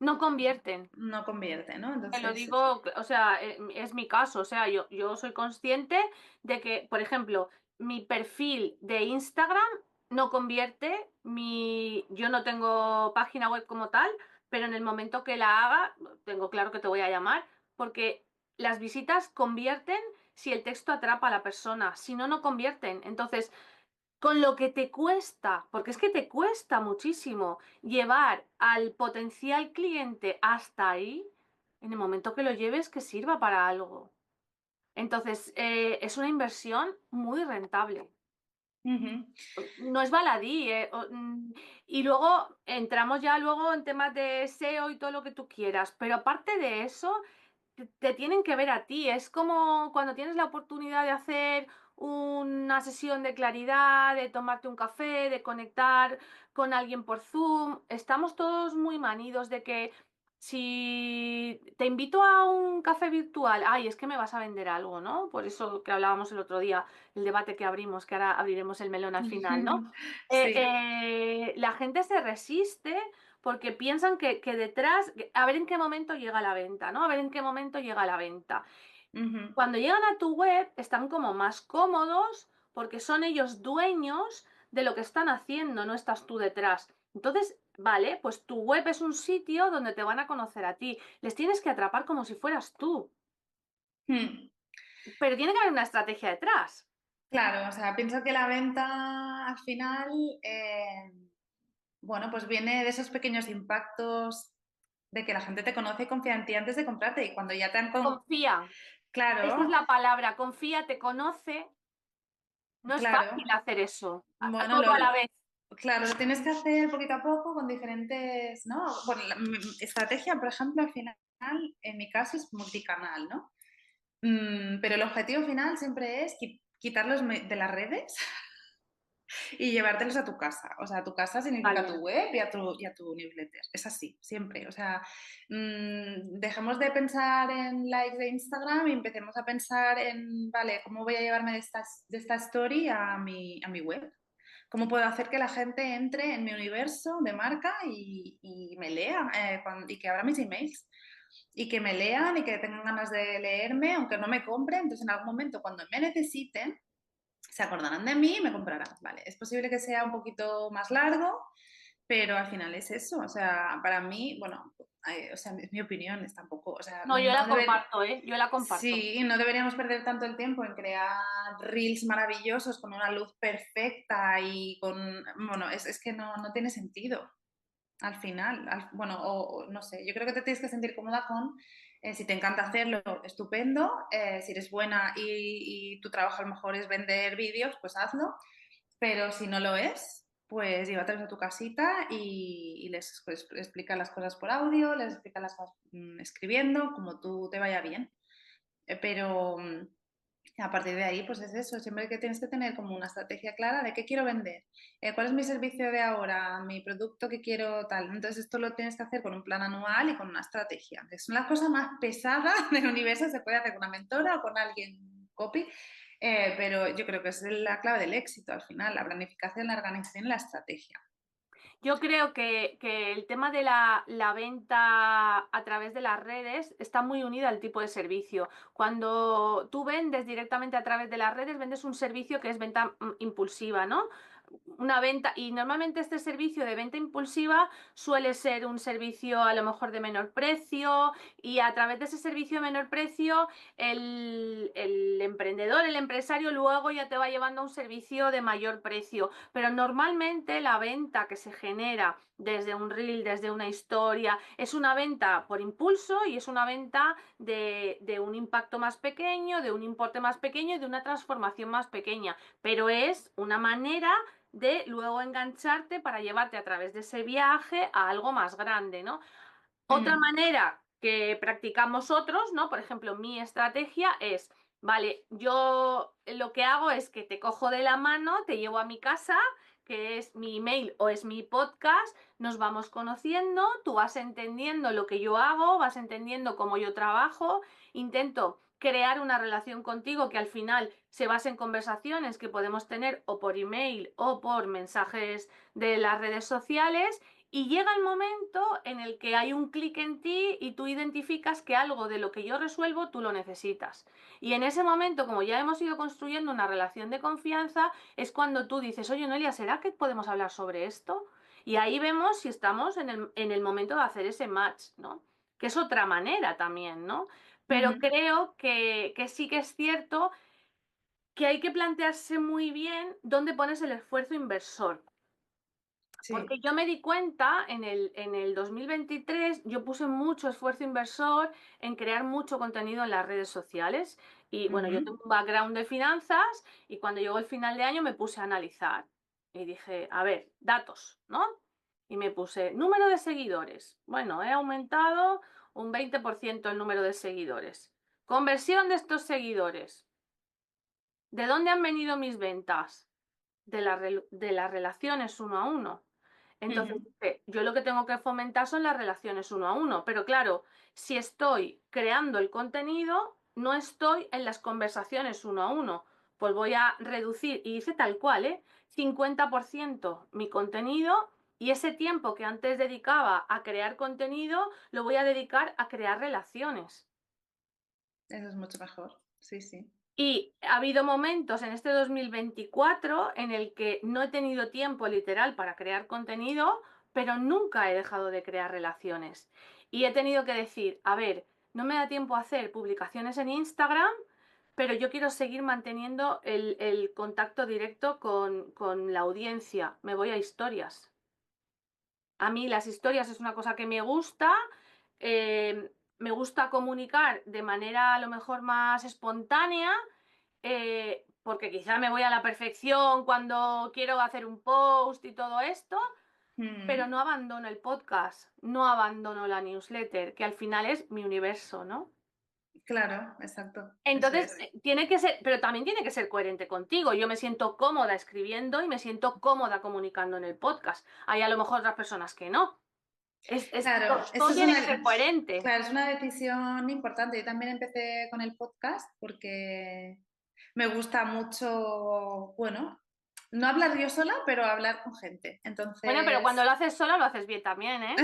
No convierten. no convierte, ¿no? Te lo Entonces... digo, o sea, es mi caso, o sea, yo soy consciente de que, por ejemplo, mi perfil de Instagram no convierte, yo no tengo página web como tal, pero en el momento que la haga, tengo claro que te voy a llamar, porque las visitas convierten si el texto atrapa a la persona, si no, no convierten. Entonces, con lo que te cuesta, porque es que te cuesta muchísimo llevar al potencial cliente hasta ahí, en el momento que lo lleves que sirva para algo. Entonces, es una inversión muy rentable. Ujú. No es baladí. Y luego entramos ya luego en temas de SEO y todo lo que tú quieras, pero aparte de eso, te tienen que ver a ti. Es como cuando tienes la oportunidad de hacer una sesión de claridad, de tomarte un café, de conectar con alguien por Zoom. Estamos todos muy manidos de que si te invito a un café virtual, ay, es que me vas a vender algo, ¿no? Por eso que hablábamos el otro día, el debate que abrimos, que ahora abriremos el melón al final, ¿no? Sí. La gente se resiste porque piensan que detrás, a ver en qué momento llega la venta, ¿no? A ver en qué momento llega la venta. Ujú. Cuando llegan a tu web están como más cómodos porque son ellos dueños de lo que están haciendo, no estás tú detrás. Entonces, vale, pues tu web es un sitio donde te van a conocer a ti. Les tienes que atrapar como si fueras tú. Hmm. Pero tiene que haber una estrategia detrás. Claro, o sea, pienso que la venta al final, bueno, pues viene de esos pequeños impactos de que la gente te conoce y confía en ti antes de comprarte y cuando ya te han... Confía. Esa es Claro, la palabra. Confía, te conoce. No es claro. fácil hacer eso. A Bueno, todo a la vez. claro, lo tienes que hacer poquito a poco con diferentes, ¿no? Bueno, mi estrategia, por ejemplo, al final, en mi caso es multicanal, ¿no? Pero el objetivo final siempre es quitarlos de las redes y llevártelos a tu casa. O sea, tu casa significa tu Vale. web y a tu newsletter. Es así, siempre. O sea, dejemos de pensar en likes de Instagram y empecemos a pensar en, vale, ¿cómo voy a llevarme de esta story a mi web? ¿Cómo puedo hacer que la gente entre en mi universo de marca y me lea y que abra mis emails? Y que me lean y que tengan ganas de leerme, aunque no me compren. Entonces, en algún momento, cuando me necesiten, se acordarán de mí y me comprarán. Vale, es posible que sea un poquito más largo, pero al final es eso. O sea, para mí, bueno, o sea, es mi opinión, es tampoco, o sea, No, yo la comparto, ¿eh? Yo la comparto. sí, no deberíamos perder tanto el tiempo en crear reels maravillosos con una luz perfecta y con, bueno, es que no tiene sentido al final. Bueno, o no sé, yo creo que te tienes que sentir cómoda con, si te encanta hacerlo, estupendo, si eres buena y tu trabajo a lo mejor es vender vídeos, pues hazlo, pero si no lo es, pues llévatelos a tu casita y les pues, explica las cosas por audio, les explica las cosas escribiendo, como tú te vaya bien. Pero a partir de ahí, pues es eso, siempre que tienes que tener como una estrategia clara de qué quiero vender, cuál es mi servicio de ahora, mi producto que quiero tal. Entonces esto lo tienes que hacer con un plan anual y con una estrategia. Que son las cosas más pesadas del universo, se puede hacer con una mentora o con alguien copy, pero yo creo que es la clave del éxito al final, la planificación, la organización y la estrategia. Yo creo que el tema de la venta a través de las redes está muy unida al tipo de servicio. Cuando tú vendes directamente a través de las redes, vendes un servicio que es venta impulsiva, ¿no? Una venta, y normalmente este servicio de venta impulsiva suele ser un servicio a lo mejor de menor precio, y a través de ese servicio de menor precio el emprendedor, el empresario luego ya te va llevando a un servicio de mayor precio. Pero normalmente la venta que se genera desde un reel, desde una historia, es una venta por impulso y es una venta de un impacto más pequeño, de un importe más pequeño y de una transformación más pequeña. Pero es una manera de luego engancharte para llevarte a través de ese viaje a algo más grande, ¿no? Otra Mm. manera que practicamos otros, ¿no? Por ejemplo, mi estrategia es, vale, yo lo que hago es que te cojo de la mano, te llevo a mi casa, que es mi email o es mi podcast, nos vamos conociendo, tú vas entendiendo lo que yo hago, vas entendiendo cómo yo trabajo, intento crear una relación contigo que al final se base en conversaciones que podemos tener o por email o por mensajes de las redes sociales, y llega el momento en el que hay un clic en ti y tú identificas que algo de lo que yo resuelvo tú lo necesitas. Y en ese momento, como ya hemos ido construyendo una relación de confianza, es cuando tú dices, oye, Noelia, ¿será que podemos hablar sobre esto? Y ahí vemos si estamos en el momento de hacer ese match, ¿no? Que es otra manera también, ¿no? Pero Ujú. creo que sí que es cierto que hay que plantearse muy bien dónde pones el esfuerzo inversor. Porque Sí. yo me di cuenta en el 2023, yo puse mucho esfuerzo inversor en crear mucho contenido en las redes sociales. Y bueno, yo Ujú. tengo un background de finanzas, y cuando llegó el final de año me puse a analizar. Y dije, a ver, datos, ¿no? Y me puse número de seguidores. Bueno, he aumentado un 20% el número de seguidores. Conversión de estos seguidores. ¿De dónde han venido mis ventas? De las relaciones uno a uno. Entonces, Ujú. yo lo que tengo que fomentar son las relaciones uno a uno, pero claro, si estoy creando el contenido, no estoy en las conversaciones uno a uno, pues voy a reducir, y hice tal cual, 50% mi contenido, y ese tiempo que antes dedicaba a crear contenido, lo voy a dedicar a crear relaciones. Eso es mucho mejor. Sí, sí. Y ha habido momentos en este 2024 en el que no he tenido tiempo literal para crear contenido, pero nunca he dejado de crear relaciones. Y he tenido que decir, a ver, no me da tiempo a hacer publicaciones en Instagram, pero yo quiero seguir manteniendo el contacto directo con la audiencia. Me voy a historias. A mí las historias es una cosa que me gusta comunicar de manera a lo mejor más espontánea, porque quizá me voy a la perfección cuando quiero hacer un post y todo esto, pero Mm. no abandono el podcast, no abandono la newsletter, que al final es mi universo, ¿no? Claro, exacto, eso Entonces, es. tiene que ser, pero también tiene que ser coherente contigo. Yo me siento cómoda escribiendo y me siento cómoda comunicando en el podcast. Hay a lo mejor otras personas que no. Claro, eso Todo es tiene que ser coherente. claro, es una decisión importante. Yo también empecé con el podcast porque me gusta mucho, bueno, no hablar yo sola, pero hablar con gente. Bueno, pero cuando Entonces, lo haces sola, lo haces bien también, ¿eh?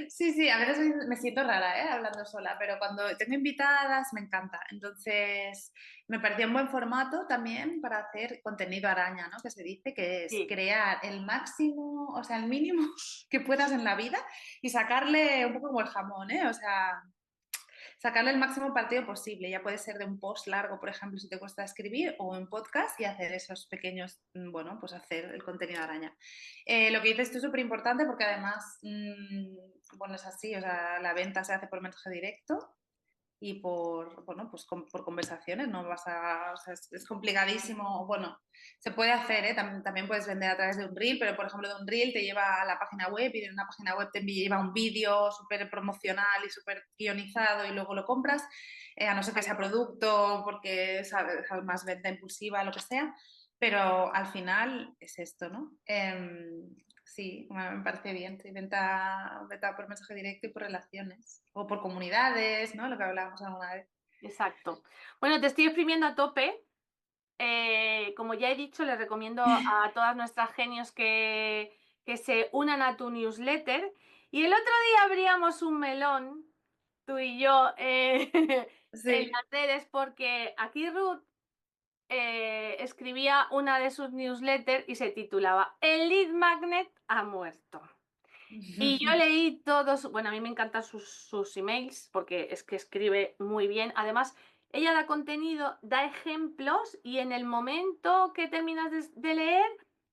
sí, sí, a veces me siento rara, ¿eh? Hablando sola, pero cuando tengo invitadas me encanta. Entonces, me pareció un buen formato también para hacer contenido araña, ¿no? Que se dice que es Sí. crear el máximo, o sea, el mínimo que puedas en la vida y sacarle un poco como el jamón, ¿eh? O sea, sacarle el máximo partido posible. Ya puede ser de un post largo, por ejemplo, si te cuesta escribir, o en podcast y hacer esos pequeños, bueno, pues hacer el contenido de araña. Lo que dices tú es súper importante porque además, bueno, es así, o sea, la venta se hace por mensaje directo y por, bueno, pues por conversaciones, no vas a, o sea, es complicadísimo, bueno, se puede hacer, ¿eh? También puedes vender a través de un reel, pero por ejemplo de un reel te lleva a la página web y de una página web te lleva un vídeo súper promocional y súper guionizado y luego lo compras, a no ser que sea producto, porque sabes, más venta impulsiva, lo que sea, pero al final es esto, ¿no? Sí, me parece bien. Sí, venta por mensaje directo y por relaciones. O por comunidades, ¿no? Lo que hablábamos alguna vez. Exacto. Bueno, te estoy exprimiendo a tope. Como ya he dicho, les recomiendo a todas nuestras genios que se unan a tu newsletter. Y el otro día abríamos un melón, tú y yo, en Sí. las redes, porque aquí Ruth escribía una de sus newsletters y se titulaba El lead magnet ha muerto. Y yo leí todos, bueno, a mí me encantan sus emails porque es que escribe muy bien. Además, ella da contenido, da ejemplos y en el momento que terminas de leer,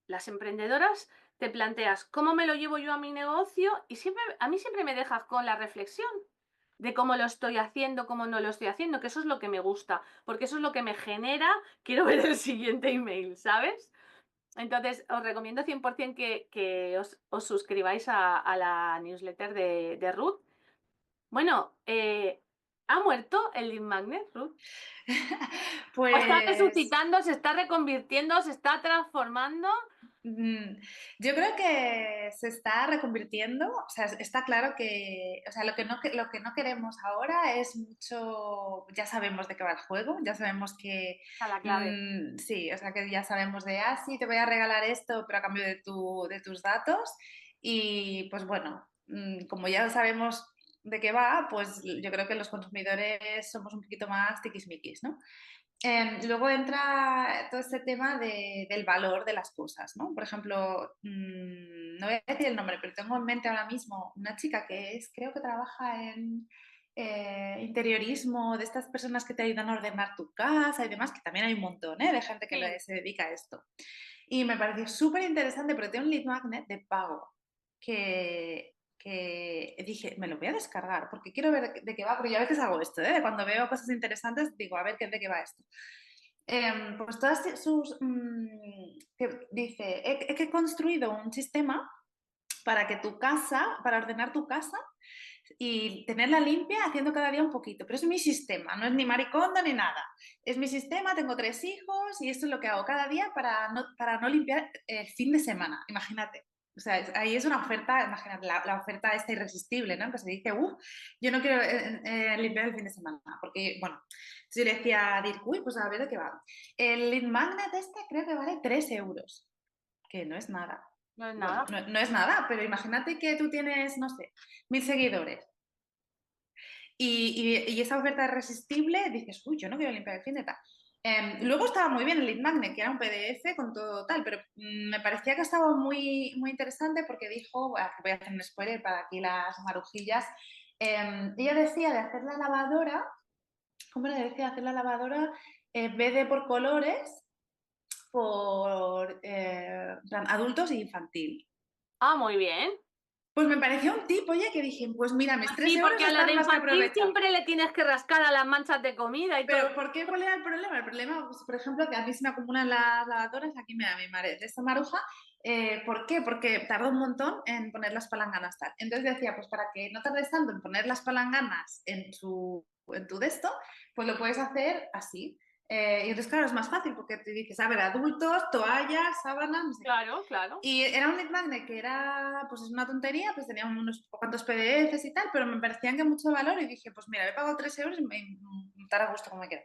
las emprendedoras te planteas cómo me lo llevo yo a mi negocio y siempre, a mí siempre me dejas con la reflexión de cómo lo estoy haciendo, cómo no lo estoy haciendo, que eso es lo que me gusta, porque eso es lo que me genera, quiero ver el siguiente email, ¿sabes? Entonces, os recomiendo 100% que os suscribáis a la newsletter de Ruth. Bueno, ¿ha muerto el lead magnet, Ruth? ¿O está Pues resucitando, se está reconvirtiendo, se está transformando? mm, yo creo que se está reconvirtiendo, o sea, está claro que, o sea, lo que no queremos ahora es mucho, ya sabemos de qué va el juego, ya sabemos que, Está la clave. sí, o sea, que ya sabemos de, sí, te voy a regalar esto, pero a cambio de tus datos, y pues bueno, como ya sabemos de qué va, pues yo creo que los consumidores somos un poquito más tiquismiquis, ¿no? Luego entra todo este tema del valor de las cosas, ¿no? Por ejemplo, no voy a decir el nombre, pero tengo en mente ahora mismo una chica que creo que trabaja en interiorismo, de estas personas que te ayudan a ordenar tu casa y demás, que también hay un montón, ¿eh? De gente que Sí. se dedica a esto. Y me pareció súper interesante porque tiene un lead magnet de pago que dije, me lo voy a descargar porque quiero ver de qué va, porque yo a veces hago esto, ¿eh? Cuando veo cosas interesantes digo, a ver de qué va esto. Pues todas sus... que dice, he construido un sistema para que tu casa, para ordenar tu casa y tenerla limpia haciendo cada día un poquito. Pero es mi sistema, no es ni maricondo ni nada. Es mi sistema, tengo 3 hijos y esto es lo que hago cada día para no limpiar el fin de semana. Imagínate. O sea, ahí es una oferta, imagínate, la oferta esta irresistible, ¿no? Que se dice, yo no quiero limpiar el fin de semana, porque, bueno, yo le decía a Dirk, pues a ver de qué va. El lead magnet este creo que vale 3 euros, que no es nada. No es Bueno, nada. no es nada, pero imagínate que tú tienes, no sé, 1000 seguidores y esa oferta es irresistible, dices, yo no quiero limpiar el fin de tal. Luego estaba muy bien el lead magnet, que era un PDF con todo tal, pero me parecía que estaba muy, muy interesante porque dijo, bueno, voy a hacer un spoiler para aquí las marujillas, Ella decía de hacer la lavadora, ¿cómo le decía? Hacer la lavadora en vez de por colores, por adultos e infantil. Ah, muy bien. Pues me pareció un tip, oye, que dije, pues mira, mis Pues 3 sí, euros porque a la de están más que infantil aprovechados. siempre le tienes que rascar a las manchas de comida y todo. Pero ¿por qué? ¿Cuál era el problema? El problema, pues, por ejemplo, que a mí se me acumulan las lavadoras, aquí me da mi madre de esta maruja. ¿Por qué? Porque tarda un montón en poner las palanganas tal. Entonces decía, pues para que no tardes tanto en poner las palanganas en tu de esto, pues lo puedes hacer así. Y entonces, claro, es más fácil porque te dices, a ver, adultos, toallas, sábanas, no sé qué. Claro, claro. Y era un lead magnet que era, pues es una tontería, pues tenía unos cuantos PDFs y tal, pero me parecían que mucho valor y dije, pues mira, he pagado 3 euros y me dará gusto como me queda.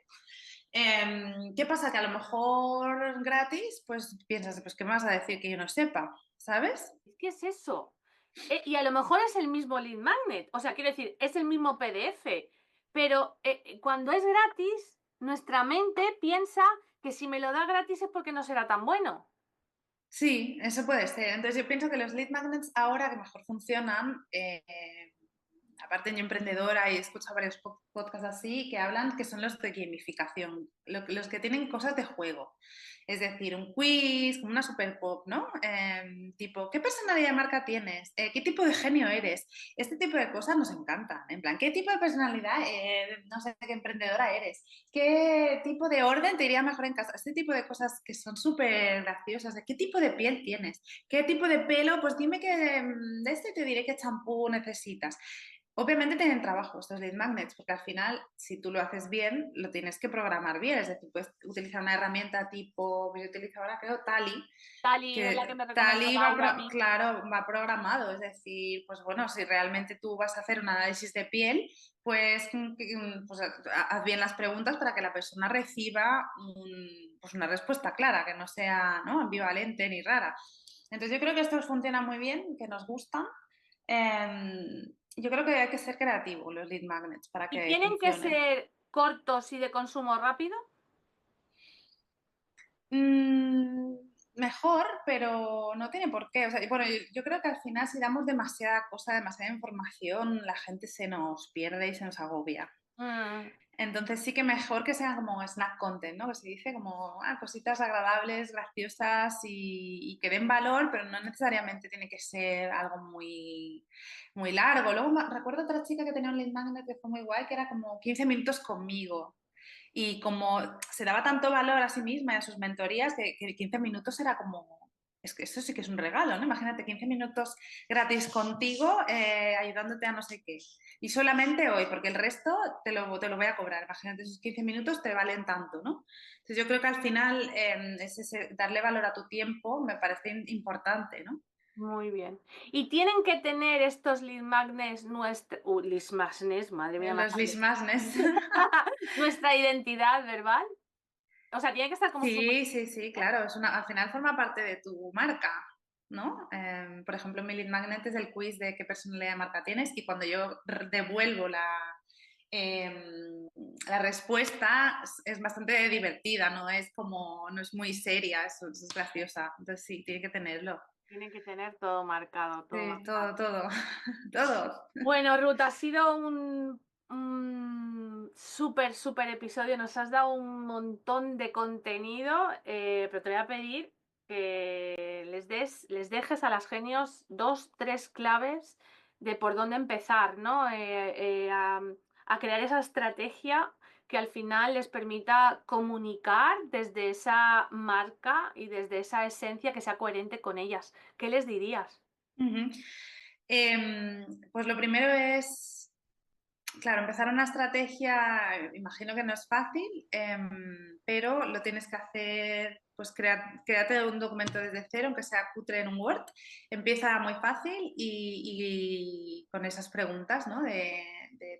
¿Qué pasa? Que a lo mejor gratis, pues piensas, pues ¿qué me vas a decir que yo no sepa? ¿Sabes? Es que es eso. Y a lo mejor es el mismo lead magnet, o sea, quiero decir, es el mismo PDF, pero cuando es gratis, nuestra mente piensa que si me lo da gratis es porque no será tan bueno. Sí, eso puede ser. Entonces yo pienso que los lead magnets ahora que mejor funcionan, aparte yo emprendedora y he escuchado varios podcasts así que hablan que son los de gamificación, los que tienen cosas de juego. Es decir, un quiz, como una super pop, ¿no? Tipo, ¿qué personalidad de marca tienes? ¿Qué tipo de genio eres? Este tipo de cosas nos encantan. En plan, ¿qué tipo de personalidad, no sé, qué emprendedora eres? ¿Qué tipo de orden te iría mejor en casa? Este tipo de cosas que son súper graciosas. ¿De qué tipo de piel tienes? ¿Qué tipo de pelo? Pues dime que de este te diré qué champú necesitas. Obviamente tienen trabajo estos lead magnets, porque al final, si tú lo haces bien, lo tienes que programar bien. Es decir, puedes utilizar una herramienta tipo, yo utilizo ahora creo Tally, Tali es la que que me Tally recomendaba va, Aura a mí. claro, va programado. Es decir, pues bueno, si realmente tú vas a hacer un análisis de piel, pues, pues haz bien las preguntas para que la persona reciba pues una respuesta clara, que no sea, ¿no?, ambivalente ni rara. Entonces yo creo que esto funciona muy bien, que nos gustan. Yo creo que hay que ser creativo los lead magnets para ¿Y que tienen que funcionen. ser cortos y de consumo rápido? Mm, Mejor, pero no tiene por qué. O sea, bueno, yo creo que al final si damos demasiada cosa, demasiada información, la gente se nos pierde y se nos agobia. Mm, Entonces sí que mejor que sean como snack content, ¿no? Que se dice como cositas agradables, graciosas y que den valor, pero no necesariamente tiene que ser algo muy, muy largo. Luego recuerdo otra chica que tenía un lead magnet que fue muy guay, que era como 15 minutos conmigo. Y como se daba tanto valor a sí misma y a sus mentorías, que 15 minutos era como, es que eso sí que es un regalo, ¿no? Imagínate 15 minutos gratis contigo, ayudándote a no sé qué. Y solamente hoy, porque el resto te lo voy a cobrar. Imagínate, esos 15 minutos te valen tanto, ¿no? Entonces yo creo que al final darle valor a tu tiempo me parece importante, ¿no? muy bien. ¿Y tienen que tener estos lead magnets lead magnets, madre mía, me ha Los salido. lismasnes. Nuestra identidad verbal? O sea, tiene que estar como súper... Sí, sí, sí, claro. Al final forma parte de tu marca, ¿no? Por ejemplo, mi lead magnet es el quiz de qué personalidad de marca tienes y cuando yo devuelvo la respuesta es bastante divertida, no es como, no es muy seria, es graciosa. Entonces sí, tiene que tenerlo. Tienen que tener todo marcado, todo Sí, marcado. todo, todo, todo. Bueno, Ruth, ha sido un súper, súper episodio. Nos has dado un montón de contenido, pero te voy a pedir que les dejes a las genios 2, 3 claves de por dónde empezar, ¿no? A crear esa estrategia que al final les permita comunicar desde esa marca y desde esa esencia que sea coherente con ellas. ¿Qué les dirías? Ujú. Pues lo primero es, claro, empezar una estrategia, imagino que no es fácil, pero lo tienes que hacer, pues créate un documento desde cero, aunque sea cutre en un Word. Empieza muy fácil y con esas preguntas, ¿no? De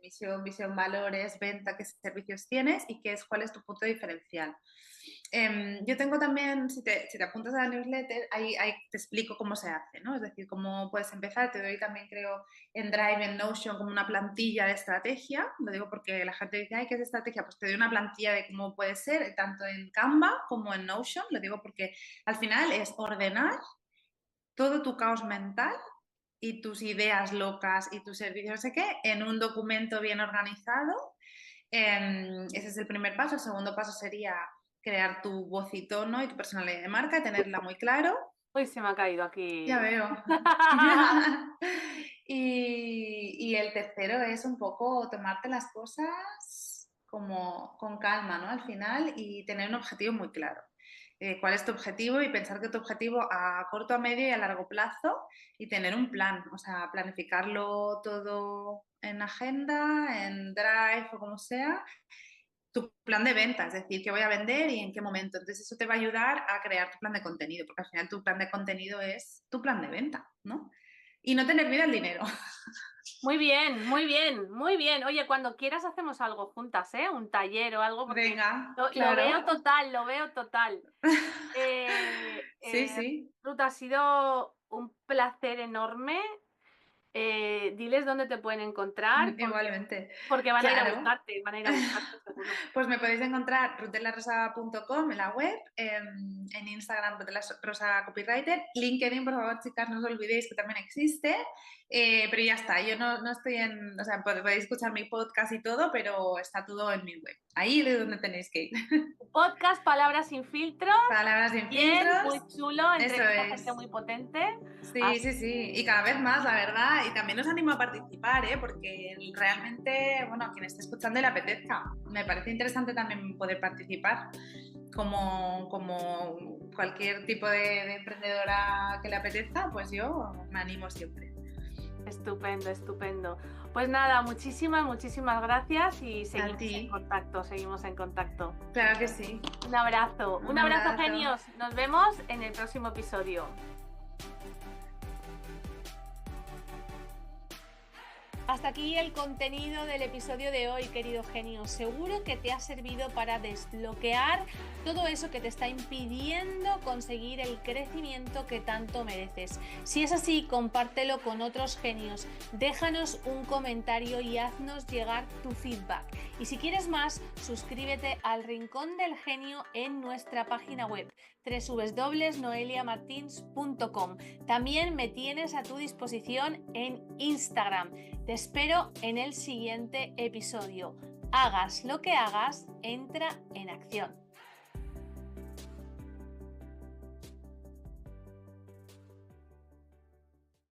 misión, visión, valores, venta, qué servicios tienes y cuál es tu punto diferencial. Yo tengo también, si te apuntas a la newsletter, ahí te explico cómo se hace, ¿no? Es decir, cómo puedes empezar. Te doy también, creo, en Drive, en Notion, como una plantilla de estrategia. Lo digo porque la gente dice, ay, ¿qué es estrategia? Pues te doy una plantilla de cómo puede ser, tanto en Canva como en Notion. Lo digo porque al final es ordenar todo tu caos mental y tus ideas locas y tus servicios, no sé qué, en un documento bien organizado. Ese es el primer paso. El segundo paso sería crear tu voz y tono y tu personalidad de marca y tenerla muy claro. Uy, se me ha caído aquí. Ya veo. Y el tercero es un poco tomarte las cosas como con calma, ¿no? Al final y tener un objetivo muy claro. ¿Cuál es tu objetivo? Y pensar que tu objetivo a corto, a medio y a largo plazo y tener un plan, o sea, planificarlo todo en agenda, en Drive o como sea, tu plan de venta, es decir, qué voy a vender y en qué momento. Entonces eso te va a ayudar a crear tu plan de contenido, porque al final tu plan de contenido es tu plan de venta, ¿no? Y no tener miedo al dinero. Muy bien, muy bien, muy bien. Oye, cuando quieras hacemos algo juntas, ¿eh? Un taller o algo, porque Venga, lo claro. veo total, lo veo total. Sí, sí. Ruth, ha sido un placer enorme. Diles dónde te pueden encontrar, Igualmente. porque van a ir a Claro. buscarte, van a ir a buscarte seguro. Pues me podéis encontrar rutelarosa.com en la web, en Instagram Rutelarosa Copywriter, LinkedIn, por favor, chicas, no os olvidéis que también existe, pero ya está, yo no estoy o sea, podéis escuchar mi podcast y todo, pero está todo en mi web, ahí es donde tenéis que ir. Podcast Palabras sin filtros, Palabras sin bien, filtros, muy chulo, eso entrevista a gente es. muy potente. Sí, sí, sí, y cada vez más, la verdad, y también os animo a participar, porque realmente, bueno, a quien esté escuchando le apetezca. Me parece interesante también poder participar, como cualquier tipo de emprendedora que le apetezca, pues yo me animo siempre. Estupendo, estupendo. Pues nada, muchísimas, muchísimas gracias y A seguimos ti, en contacto, seguimos en contacto. claro que sí. Un abrazo, Un abrazo, abrazo. genios. Nos vemos en el próximo episodio. Hasta aquí el contenido del episodio de hoy, querido genio. Seguro que te ha servido para desbloquear todo eso que te está impidiendo conseguir el crecimiento que tanto mereces. Si es así, compártelo con otros genios. Déjanos un comentario y haznos llegar tu feedback. Y si quieres más, suscríbete al Rincón del Genio en nuestra página web www.noeliamartins.com. También me tienes a tu disposición en Instagram. Te espero en el siguiente episodio. Hagas lo que hagas, entra en acción.